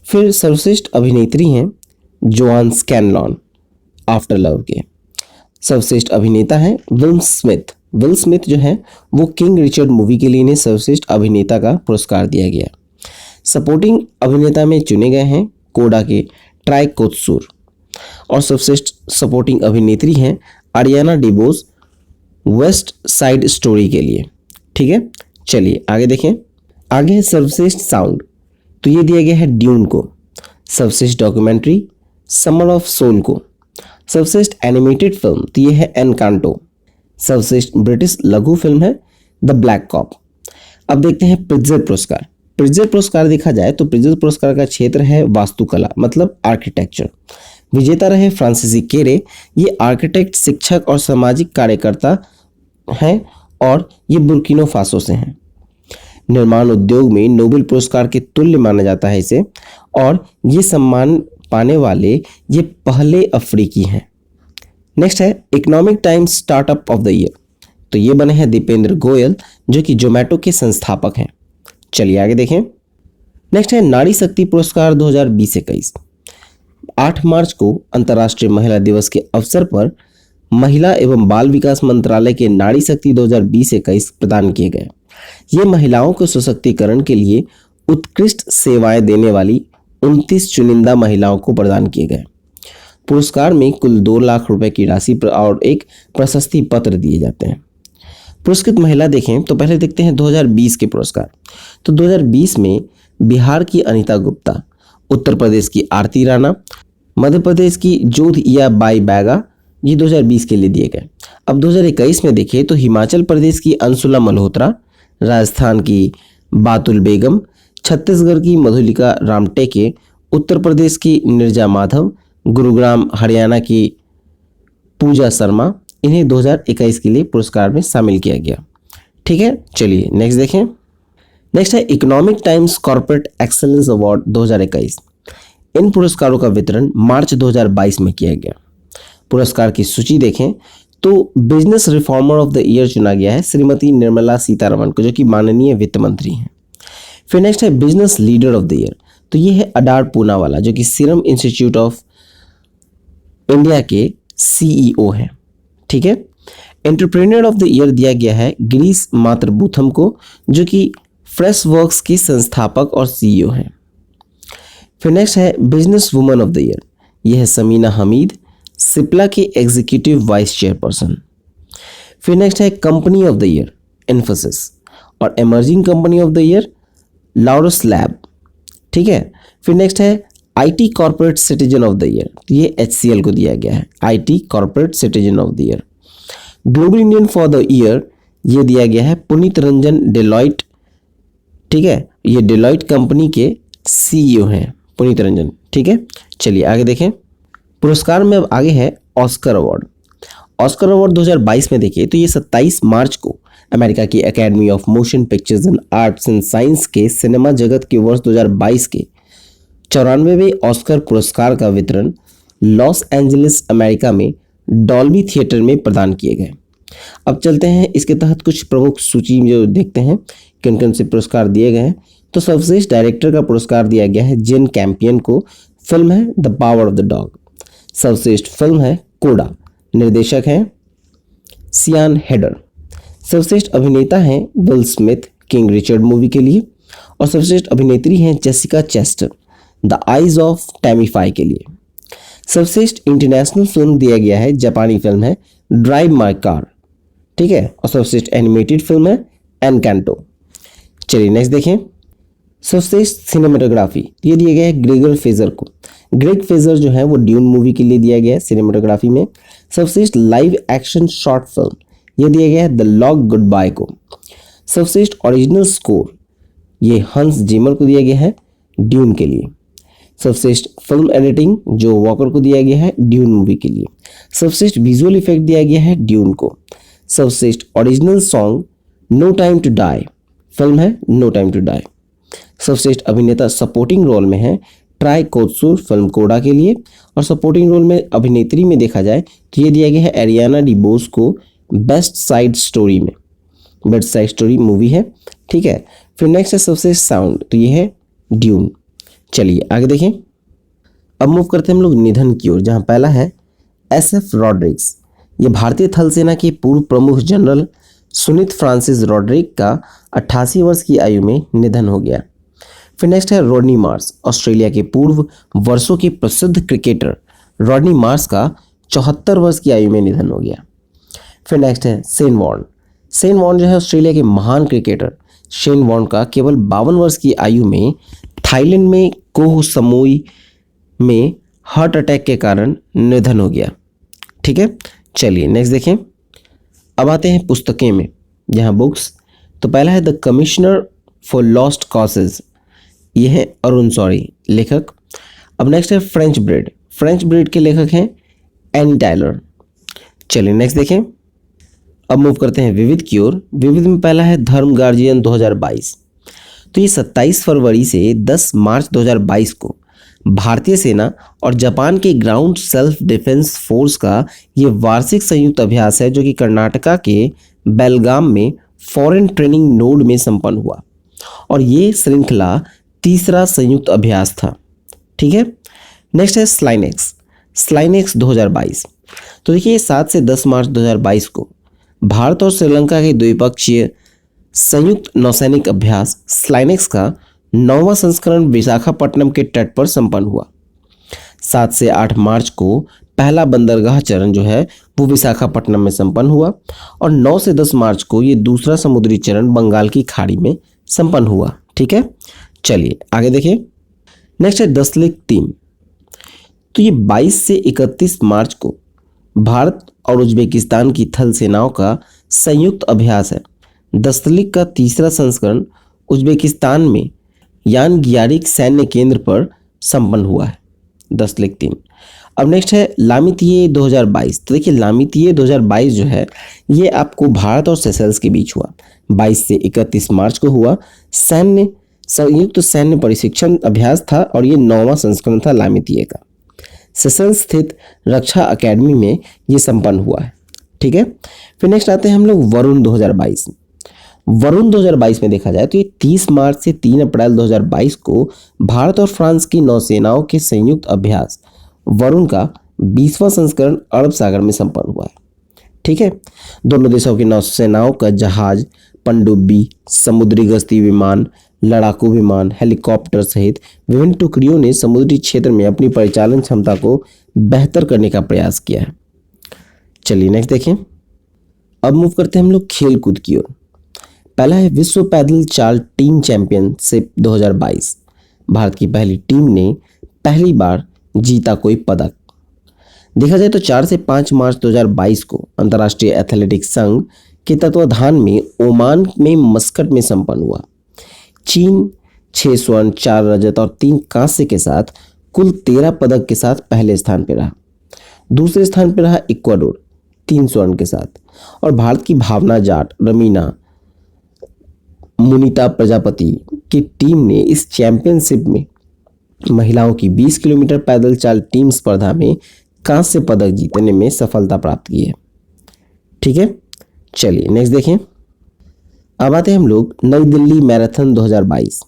फिर सर्वश्रेष्ठ अभिनेत्री हैं जोआन स्कैनलॉन, आफ्टर लव के। सर्वश्रेष्ठ अभिनेता हैं विल स्मिथ। विल स्मिथ जो है वो किंग रिचर्ड मूवी के लिए इन्हें सर्वश्रेष्ठ अभिनेता का पुरस्कार दिया गया। सपोर्टिंग अभिनेता में चुने गए हैं कोडा के ट्राई कोत्सूर, और सर्वश्रेष्ठ सपोर्टिंग अभिनेत्री हैं आरियाना डिबोज वेस्ट साइड स्टोरी के लिए। ठीक है, चलिए आगे देखें। आगे है सर्वश्रेष्ठ साउंड, तो ये दिया गया है ड्यून को। सर्वश्रेष्ठ डॉक्यूमेंट्री समर ऑफ सोल को। सर्वश्रेष्ठ एनिमेटेड फिल्म तो ये है एनकांटो। सर्वश्रेष्ठ ब्रिटिश लघु फिल्म है द ब्लैक कॉप। अब देखते हैं प्रिट्जर पुरस्कार। प्रिट्जर पुरस्कार देखा जाए तो प्रिट्जर पुरस्कार का क्षेत्र है वास्तुकला, मतलब आर्किटेक्चर। विजेता रहे फ्रांसीसी केरे। ये आर्किटेक्ट, शिक्षक और सामाजिक कार्यकर्ता हैं, और ये बुर्किनो फासो से हैं। निर्माण उद्योग में नोबेल पुरस्कार के तुल्य माना जाता है इसे, और ये सम्मान पाने वाले ये पहले अफ्रीकी हैं। नेक्स्ट है economic times startup of the year, तो ये बने हैं दीपेंद्र गोयल, जो कि जोमेटो के संस्थापक हैं। चलिए आगे देखें। नेक्स्ट है नारी शक्ति पुरस्कार 2020-21। 8 मार्च को अंतर्राष्ट्रीय महिला दिवस के अवसर पर महिला एवं बाल विकास मंत्रालय के नारी शक्ति 2020-21 प्रदान किए गए। ये महिलाओं के सशक्तिकरण के लिए उत्कृष्ट सेवाएं देने वाली 29 चुनिंदा महिलाओं को प्रदान किए गए। पुरस्कार में कुल 2 लाख रुपए की राशि और एक प्रशस्ति पत्र दिए जाते हैं। पुरस्कृत महिला देखें तो पहले देखते हैं 2020 के पुरस्कार। तो 2020 में बिहार की अनीता गुप्ता, उत्तर प्रदेश की आरती राणा, मध्य प्रदेश की जोधया बाई बैगा, ये 2020 के लिए दिए गए। अब 2021 में देखें तो हिमाचल प्रदेश की अंशुला मल्होत्रा, राजस्थान की बातुल बेगम, छत्तीसगढ़ की मधुलिका रामटेके, उत्तर प्रदेश की निर्जा माधव, गुरुग्राम हरियाणा की पूजा शर्मा, इन्हें 2021 के लिए पुरस्कार में शामिल किया गया। ठीक है, चलिए नेक्स्ट देखें। नेक्स्ट है economic times corporate excellence award 2021। इन पुरस्कारों का वितरण मार्च 2022 में किया गया। पुरस्कार की सूची देखें तो business reformer of the year चुना गया है श्रीमती निर्मला सीतारमण को, जो कि माननीय वित्त मंत्री हैं। फिर नेक्स्ट है business leader of the year, तो ये है अडार पूनावाला, जो कि सीरम इंस्टीट्यूट ऑफ इंडिया के सीईओ हैं। ठीक है, एंटरप्रेन्योर ऑफ द ईयर दिया गया है गिरीश मात्रबूथम को, जो कि फ्रेश वर्क्स की संस्थापक और सीईओ हैं। फिर नेक्स्ट है business woman of the year, यह है समीना हमीद, सिप्ला के एग्जीक्यूटिव वाइस चेयरपर्सन। फिर नेक्स्ट है company of the year Infosys, और emerging company of the year Laurus lab. ठीक है, फिर नेक्स्ट है IT corporate citizen of the year, ये एचसीएल को दिया गया है IT corporate citizen of the year. Global Indian for the year ये दिया गया है पुनीत रंजन डेलॉइट। ठीक है, ये डेलॉइट कंपनी के सीईओ हैं पुनीत रंजन। ठीक है, चलिए आगे देखें। पुरस्कार में अब आगे है ऑस्कर अवार्ड। ऑस्कर अवार्ड 2022 में देखिए तो ये 27 मार्च को अमेरिका की academy of motion pictures and arts and science के सिनेमा जगत के वर्ष 2022 के 94वें ऑस्कर पुरस्कार का वितरण लॉस एंजलिस अमेरिका में डॉल्बी थिएटर में प्रदान किए गए। अब चलते हैं इसके तहत कुछ प्रमुख सूची जो देखते हैं किन किन से पुरस्कार दिए गए हैं। तो सर्वश्रेष्ठ डायरेक्टर का पुरस्कार दिया गया है जेन कैम्पियन को, फिल्म है the power of the dog. सर्वश्रेष्ठ फिल्म है कोडा, निर्देशक हैं सियान हेडर। सर्वश्रेष्ठ अभिनेता हैं Will Smith King Richard movie के लिए, और सर्वश्रेष्ठ अभिनेत्री हैं Jessica Chastain the eyes of Tammy Faye के लिए। सर्वश्रेष्ठ इंटरनेशनल फिल्म दिया गया है, जापानी फिल्म है ड्राइव माय कार, ठीक है, और सर्वश्रेष्ठ एनिमेटेड फिल्म है एनकैंटो। चलिए नेक्स्ट देखें, सर्वश्रेष्ठ सिनेमेटोग्राफी ये दिया गया है ग्रेगर फेजर को। ग्रेग फेजर जो है वो ड्यून मूवी के लिए दिया गया है सिनेमेटोग्राफी में। सर्वश्रेष्ठ लाइव एक्शन शॉर्ट फिल्म ये दिया गया है द लॉग गुड बाय को। सर्वश्रेष्ठ ओरिजिनल स्कोर ये हंस जिमर को दिया गया है ड्यून के लिए। सर्वश्रेष्ठ फिल्म एडिटिंग जो वॉकर को दिया गया है ड्यून मूवी के लिए। सर्वश्रेष्ठ विजुअल इफेक्ट दिया गया है ड्यून को। सर्वश्रेष्ठ original song no time to die, film है नो टाइम टू डाई। सर्वश्रेष्ठ अभिनेता सपोर्टिंग रोल में है ट्राई कोत्सुर, फिल्म कोडा के लिए, और सपोर्टिंग रोल में अभिनेत्री में देखा जाए तो ये दिया गया है एरियाना डिबोस को बेस्ट साइड स्टोरी में, बेस्ट साइड स्टोरी मूवी है, ठीक है। फिर नेक्स्ट है सर्वश्रेष्ठ साउंड, तो ये है ड्यून। चलिए आगे देखें, अब मूव करते हैं हम लोग निधन की ओर, जहां पहला है SF रॉड्रिग्स। ये भारतीय थल सेना के पूर्व प्रमुख जनरल सुनीत फ्रांसिस रॉड्रिक का 88 वर्ष की आयु में निधन हो गया। फिर नेक्स्ट है रॉडनी मार्स, ऑस्ट्रेलिया के पूर्व वर्षों के प्रसिद्ध क्रिकेटर रॉडनी मार्स का 74 वर्ष की आयु में निधन हो गया। फिर नेक्स्ट है शेन वॉर्न। शेन वॉर्न जो है ऑस्ट्रेलिया के महान क्रिकेटर शेन वॉर्न का केवल 52 वर्ष की आयु में थाईलैंड में कोह समोई में हार्ट अटैक के कारण निधन हो गया, ठीक है। चलिए नेक्स्ट देखें, अब आते हैं पुस्तकें में, जहां बुक्स, तो पहला है the commissioner for lost causes, ये है अरुण शौरी लेखक। अब नेक्स्ट है फ्रेंच ब्रेड, फ्रेंच ब्रेड के लेखक हैं एनी टाइलर। चलिए नेक्स्ट देखें, अब मूव करते हैं विविध की ओर। विविध में पहला है धर्म गार्जियन 2022, तो ये 27 फरवरी से 10 मार्च 2022 को भारतीय सेना और जापान के ग्राउंड सेल्फ डिफेंस फोर्स का ये वार्षिक संयुक्त अभ्यास है, जो कि कर्नाटका के बेलगाम में फॉरेन ट्रेनिंग नोड में संपन्न हुआ, और ये श्रृंखला तीसरा संयुक्त अभ्यास था, ठीक है। नेक्स्ट है स्लाइनेक्स, स्लाइनेक्स 2022, तो देखिए 7 से 10 मार्च 2022 को भारत और श्रीलंका के द्विपक्षीय संयुक्त नौसैनिक अभ्यास स्लाइनेक्स का 9वां संस्करण विशाखापट्टनम के तट पर संपन्न हुआ। 7 से 8 मार्च को पहला बंदरगाह चरण जो है वो विशाखापट्टनम में संपन्न हुआ, और 9 से 10 मार्च को ये दूसरा समुद्री चरण बंगाल की खाड़ी में संपन्न हुआ, ठीक है। चलिए आगे देखें, नेक्स्ट है 10 लेख 3, तो ये 22 से 31 मार्च को भारत और उज्बेकिस्तान की थल सेनाओं का संयुक्त अभ्यास है। दस्तलिक का तीसरा संस्करण उज्बेकिस्तान में यानगियारिक सैन्य केंद्र पर संपन्न हुआ है, 10 लेख 3। अब नेक्स्ट है लामितिये 2022, तो देखिए लामितिये 2022 जो है ये आपको भारत और सेशल्स के बीच हुआ, 22 से 31 मार्च को हुआ। संयुक्त सैन्य प्रशिक्षण अभ्यास था, और ये 9वां संस्करण था लामितिये का। सेशल्स स्थित रक्षा अकेडमी में ये संपन्न हुआ है, ठीक है। फिर नेक्स्ट आते हैं हम लोग वरुण 2022। वरुण 2022 में देखा जाए तो ये 30 मार्च से 3 अप्रैल 2022 को भारत और फ्रांस की नौसेनाओं के संयुक्त अभ्यास वरुण का 20वां संस्करण अरब सागर में संपन्न हुआ है, ठीक है। दोनों देशों की नौसेनाओं का जहाज, पनडुब्बी, समुद्री गश्ती विमान, लड़ाकू विमान, हेलीकॉप्टर सहित विभिन्न टुकड़ियों ने समुद्री क्षेत्र में अपनी परिचालन क्षमता को बेहतर करने का प्रयास किया है। चलिए नेक्स्ट देखें, अब मूव करते हैं हम लोग खेल कूद की ओर। पहला है विश्व पैदल चाल टीम चैंपियनशिप 2022, भारत की पहली टीम ने पहली बार जीता कोई पदक। देखा जाए तो 4 से 5 मार्च 2022 को अंतर्राष्ट्रीय एथलेटिक्स संघ के तत्वाधान में ओमान में मस्कट में संपन्न हुआ। चीन 6 स्वर्ण, 4 रजत और 3 कांस्य के साथ कुल 13 पदक के साथ पहले स्थान पर रहा। दूसरे स्थान पर रहा इक्वाडोर 3 स्वर्ण के साथ, और भारत की भावना जाट, रमीना मुनीता प्रजापति की टीम ने इस चैंपियनशिप में महिलाओं की 20 किलोमीटर पैदल चाल टीम स्पर्धा में कांस्य पदक जीतने में सफलता प्राप्त की है, ठीक है। चलिए नेक्स्ट देखें, अब आते हैं हम लोग नई दिल्ली मैराथन 2022।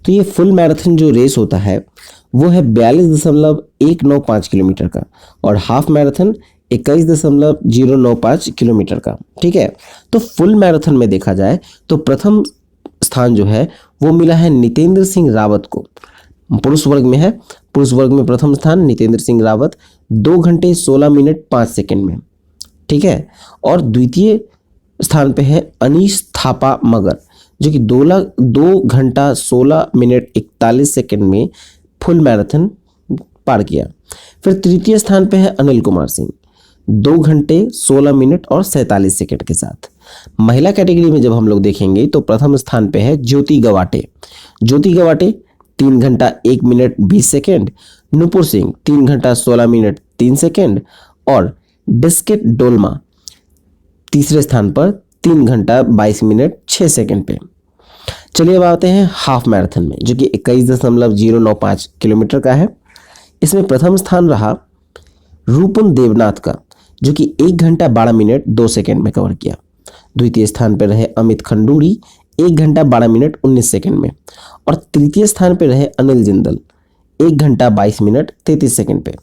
तो ये फुल मैराथन जो रेस होता है वो है 42.195 किलोमीटर का, और हाफ मैराथन 21.095 किलोमीटर का। ठीक है, तो फुल मैराथन में देखा जाए तो प्रथम स्थान जो है वो मिला है नितेंद्र सिंह रावत को। पुरुष वर्ग में है, पुरुष वर्ग में प्रथम स्थान नितेंद्र सिंह रावत 2 घंटे 16 मिनट 5 सेकंड में। ठीक है, और द्वितीय स्थान पे है अनीश थापा मगर, जो कि 2 घंटा 16 मिनट 41 सेकंड में फुल मैराथन पार किया। फिर तृतीय स्थान पे है अनिल कुमार सिंह 2 घंटे 16 मिनट और 47 सेकंड के साथ। महिला कैटेगरी में जब हम लोग देखेंगे तो प्रथम स्थान पे है ज्योति गवाटे। ज्योति गवाटे 3 घंटा 1 मिनट 20 सेकंड, नुपुर सिंह 3 घंटा 16 मिनट 3 सेकंड और बिस्किट डोलमा तीसरे स्थान पर 3 घंटा 22 मिनट 6 सेकंड पे। चलिए अब आते हैं हाफ मैराथन में, जो कि 21.095 किलोमीटर का है। इसमें प्रथम स्थान रहा रूपन देवनाथ का, जो कि 1 घंटा 12 मिनट 2 सेकंड में कवर किया। द्वितीय स्थान पर रहे अमित खंडूरी 1 घंटा 12 मिनट 19 सेकंड में, और तृतीय स्थान पर रहे अनिल जिंदल 1 घंटा 22 मिनट 33 सेकंड पे।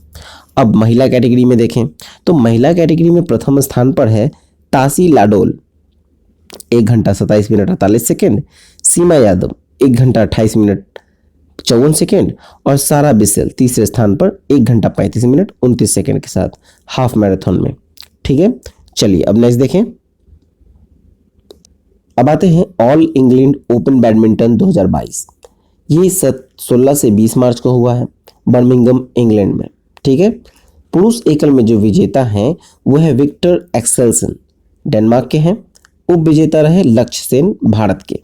अब महिला कैटेगरी में देखें तो महिला कैटेगरी में प्रथम स्थान पर है तासी लाडोल 1 घंटा 27 मिनट 48 सेकंड, सीमा यादव 1 घंटा 28 मिनट 54 सेकंड और सारा बिसेल तीसरे स्थान पर 1 घंटा 35 मिनट 29 सेकंड के साथ हाफ मैराथन में। ठीक है, चलिए अब नेक्स्ट देखें। अब आते हैं ऑल इंग्लैंड ओपन बैडमिंटन 2022। ये 16 से 20 मार्च को हुआ है बर्मिंघम इंग्लैंड में। ठीक है, पुरुष एकल में जो विजेता हैं वो है विक्टर एक्सेल्सन डेनमार्क के हैं। उप विजेता रहे लक्ष्य सेन भारत के।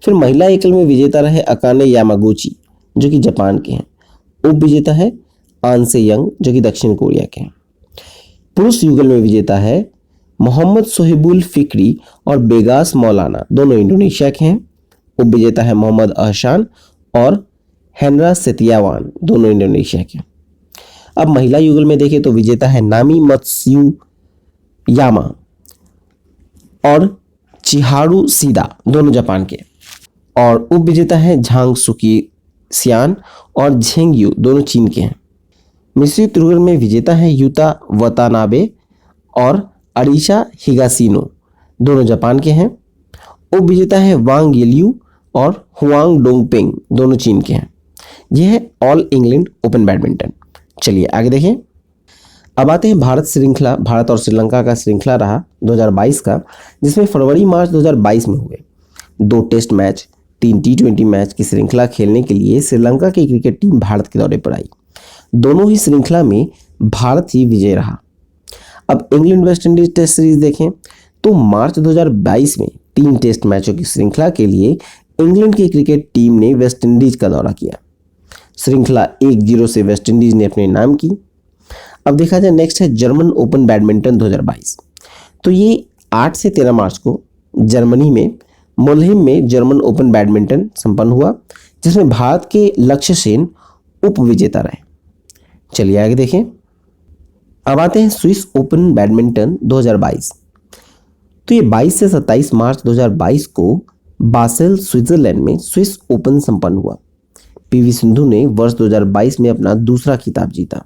फिर महिला एकल में विजेता रहे अकाने यामागुची जो कि जापान के हैं। उप विजेता है आनसे यंग जो कि दक्षिण कोरिया के हैं। पुरुष युगल में विजेता है मोहम्मद सोहेबुल फिक्री और बेगास मौलाना, दोनों इंडोनेशिया के हैं। उप विजेता है मोहम्मद अहसान और हेनरा सेतियावान, दोनों इंडोनेशिया के। अब महिला युगल में देखें तो विजेता है नामी मत्स्यू यामा और चिहारू सीदा, दोनों जापान के। और उप विजेता है झांग सुकी सियान और झेंग यू, दोनों चीन के हैं। मिश्रित युगल में विजेता है युता वतानाबे और अरीशा हिगासिनो, दोनों जापान के हैं। उप विजेता है वांग येलियू और हुआंग डोंगपिंग, दोनों चीन के हैं। यह है ऑल इंग्लैंड ओपन बैडमिंटन। चलिए आगे देखें। अब आते हैं भारत श्रृंखला। भारत और श्रीलंका का श्रृंखला रहा 2022 का, जिसमें फरवरी मार्च 2022 में हुए 2 टेस्ट मैच 3 T20 मैच की श्रृंखला खेलने के लिए श्रीलंका की क्रिकेट टीम भारत के दौरे पर आई। दोनों ही श्रृंखला में भारत ही विजय रहा। अब England West Indies test series देखें तो मार्च 2022 में 3 टेस्ट मैचों की श्रृंखला के लिए इंग्लैंड की क्रिकेट टीम ने वेस्ट इंडीज का दौरा किया। श्रृंखला 1-0 से वेस्ट इंडीज ने अपने नाम की। अब देखा जाए नेक्स्ट है जर्मन ओपन बैडमिंटन 2022। तो ये 8 से 13 मार्च को जर्मनी में मुल्हिम में जर्मन ओपन बैडमिंटन संपन्न हुआ, जिसमें भारत के लक्ष्य सेन उप विजेता रहे। चलिए आगे देखें। अब आते हैं स्विस ओपन बैडमिंटन 2022। तो ये 22 से 27 मार्च 2022 को बासेल स्विट्जरलैंड में स्विस ओपन संपन्न हुआ। पीवी सिंधु ने वर्ष 2022 में अपना दूसरा खिताब जीता।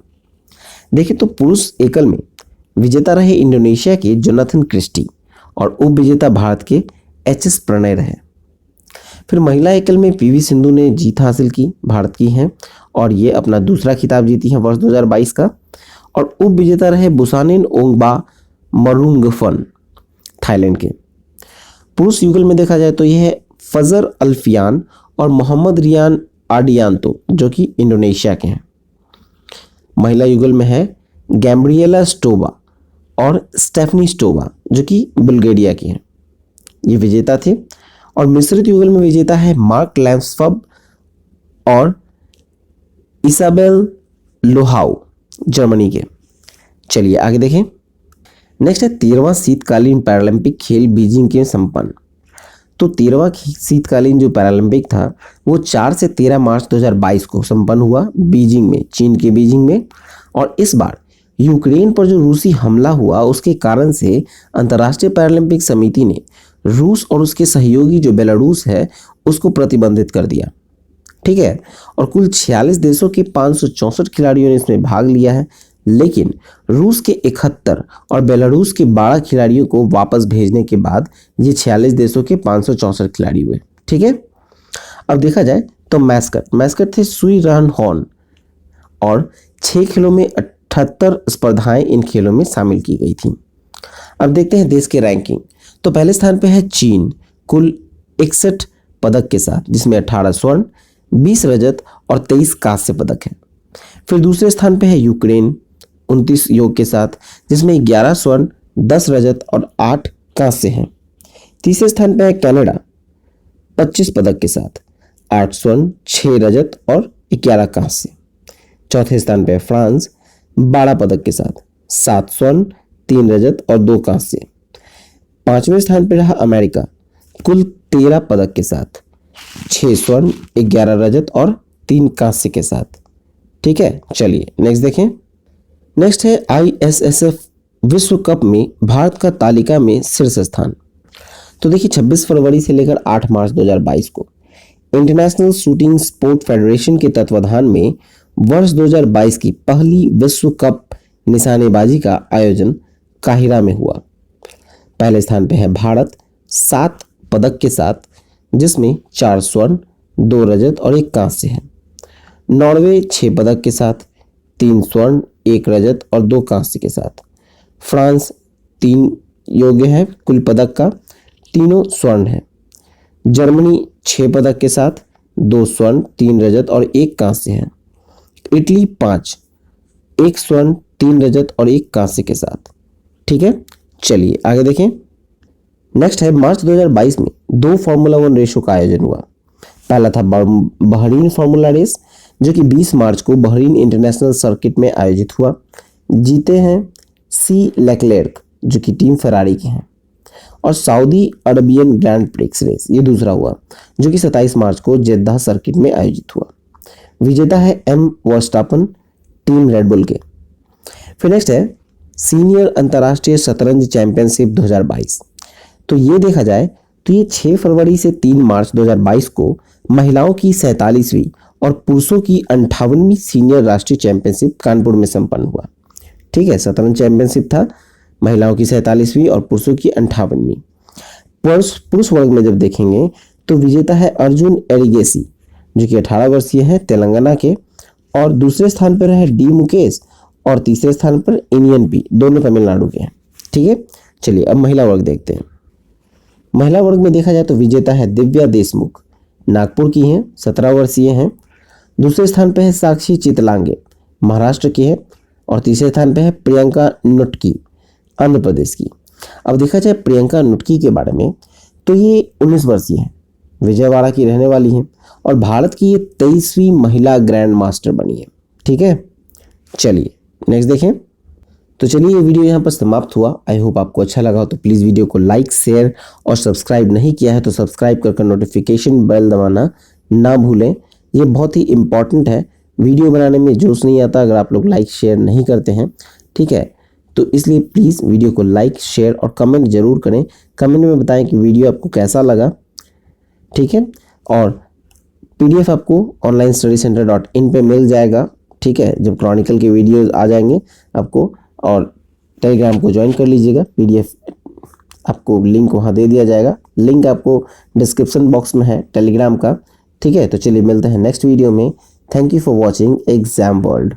देखें तो पुरुष एकल में विजेता रहे इंडोनेशिया के जोनाथन क्रिस्टी और उप विजेता भारत के एचएस प्रणय रहे। फिर महिला एकल में पीवी सिंधु ने जीत हासिल की, भारत की हैं, और ये अपना दूसरा खिताब जीती हैं वर्ष 2022 का। और उप विजेता रहे बुसानेन ओंगबा मरुंगफन, थाईलैंड के। पुरुष युगल में देखा जाए तो यह है फजर अल्फियान और मोहम्मद रियान आडियांतो जो कि इंडोनेशिया के हैं। महिला युगल में है गैम्ब्रिएला स्टोबा और स्टेफनी स्टोबा जो कि बुल्गारिया की हैं, ये विजेता थे। और मिश्रित युगल में विजेता है मार्क लैम्सफब और इसाबेल लोहाउ, जर्मनी के। चलिए आगे देखें। नेक्स्ट है 13वां शीतकालीन पैरालंपिक खेल बीजिंग के संपन्न। तो 13वां शीतकालीन जो पैरालंपिक था वो 4 से 13 मार्च 2022 को संपन्न हुआ बीजिंग में, चीन के बीजिंग में। और इस बार यूक्रेन पर जो रूसी हमला हुआ उसके कारण से अंतर्राष्ट्रीय पैरालंपिक समिति ने रूस और उसके सहयोगी जो बेलारूस है उसको प्रतिबंधित कर दिया। ठीक है, और कुल 46 देशों के 564 खिलाड़ियों ने इसमें भाग लिया है। लेकिन रूस के 71 और बेलारूस के 12 खिलाड़ियों को वापस भेजने के बाद ये 46 देशों के 564 खिलाड़ी हुए। ठीक है, अब देखा जाए तो मैस्कट थे सुई रहन हॉर्न और 6 खेलों में 78 स्पर्धाएं इन खेलों में शामिल की गई थी। अब देखते हैं देश के रैंकिंग। तो पहले स्थान पे है चीन कुल 61 पदक के साथ, जिसमें 18 स्वर्ण, 20 रजत और 23 कांस्य पदक है। फिर दूसरे स्थान पे है यूक्रेन 29 योग के साथ, जिसमें 11 स्वर्ण, 10 रजत और 8 कांस्य हैं। तीसरे स्थान पे है कनाडा 25 पदक के साथ, 8 स्वर्ण, 6 रजत और 11 कांस्य। चौथे स्थान पे है फ्रांस 12 पदक के साथ, 7 स्वर्ण, 3 रजत और 2 कांस्य। पांचवें स्थान पर रहा अमेरिका कुल 13 पदक के साथ, 6 स्वर्ण, 11 रजत और 3 कांस्य के साथ। ठीक है, चलिए नेक्स्ट देखें। नेक्स्ट है ISSF विश्व कप में भारत का तालिका में शीर्ष स्थान। तो देखिए 26 फरवरी से लेकर 8 मार्च 2022 को इंटरनेशनल शूटिंग स्पोर्ट फेडरेशन के तत्वाधान में वर्ष 2022 की पहली विश्व कप निशानेबाजी का आयोजन काहिरा में हुआ। पहले स्थान पे है भारत 7 पदक के साथ, जिसमें 4 स्वर्ण, 2 रजत और 1 कांस्य है। नॉर्वे 6 पदक के साथ, 3 स्वर्ण, 1 रजत और 2 कांस्य के साथ। फ्रांस 3 योग्य है कुल पदक का, तीनों स्वर्ण है। जर्मनी 6 पदक के साथ, 2 स्वर्ण, 3 रजत और 1 कांस्य है। इटली 5, 1 स्वर्ण, 3 रजत और 1 कांस्य के साथ। ठीक है, चलिए आगे देखें। नेक्स्ट है मार्च 2022 में 2 फार्मूला 1 रेसों का आयोजन हुआ। पहला था बहरीन फार्मूला रेस, जो कि 20 मार्च को बहरीन इंटरनेशनल सर्किट में आयोजित हुआ। जीते हैं सी लेक्लेर्क, जो कि टीम फेरारी के हैं। और Saudi Arabian Grand Prix race ये दूसरा हुआ, जो कि 27 मार्च को जेद्दाह सर्किट में आयोजित हुआ। विजेता है एम वर्स्टापन टीम रेडबुल के। फिर नेक्स्ट है सीनियर अंतर्राष्ट्रीय शतरंज चैंपियनशिप 2022। तो ये देखा जाए तो ये 6 फरवरी से 3 मार्च 2022 को महिलाओं की 47वीं और पुरुषों की 58वीं सीनियर राष्ट्रीय चैंपियनशिप कानपुर में संपन्न हुआ। ठीक है, शतरंज चैंपियनशिप था, महिलाओं की 47वीं और पुरुषों की 58वीं। पुरुष वर्ग में जब देखेंगे तो विजेता है अर्जुन एरिगेसी, जो कि 18 वर्षीय है, तेलंगाना के। और दूसरे स्थान पर है डी मुकेश और तीसरे स्थान पर इनियन पी, दोनों तमिलनाडु के हैं। ठीक है, चलिए अब महिला वर्ग देखते हैं। महिला वर्ग में देखा जाए तो विजेता है दिव्या देशमुख, नागपुर की हैं, 17 वर्षीय हैं। दूसरे स्थान पर है साक्षी चितलांगे, महाराष्ट्र की है। और तीसरे स्थान पर है प्रियंका नुटकी, आंध्र प्रदेश की। अब देखा जाए प्रियंका नुटकी के बारे में तो ये 19 वर्षीय हैं, विजयवाड़ा की रहने वाली हैं और भारत की ये 23वीं महिला ग्रैंड मास्टर बनी है। ठीक है, चलिए नेक्स्ट देखें। तो चलिए ये वीडियो यहाँ पर समाप्त हुआ। आई होप आपको अच्छा लगा हो तो प्लीज़ वीडियो को लाइक, शेयर और सब्सक्राइब नहीं किया है तो सब्सक्राइब कर नोटिफिकेशन बेल दबाना ना भूलें। ये बहुत ही इम्पॉर्टेंट है, वीडियो बनाने में जोश नहीं आता अगर आप लोग लाइक शेयर नहीं करते हैं। ठीक है, तो इसलिए प्लीज़ वीडियो को लाइक, शेयर और कमेंट जरूर करें। कमेंट में बताएं कि वीडियो आपको कैसा लगा। ठीक है, और PDF आपको onlinestudycenter.in पे मिल जाएगा। ठीक है, जब क्रॉनिकल के वीडियोस आ जाएंगे आपको, और टेलीग्राम को ज्वाइन कर लीजिएगा। PDF आपको लिंक वहाँ दे दिया जाएगा, लिंक आपको डिस्क्रिप्शन बॉक्स में है टेलीग्राम का। ठीक है, तो चलिए मिलते हैं नेक्स्ट वीडियो में। Thank you for watching exam world.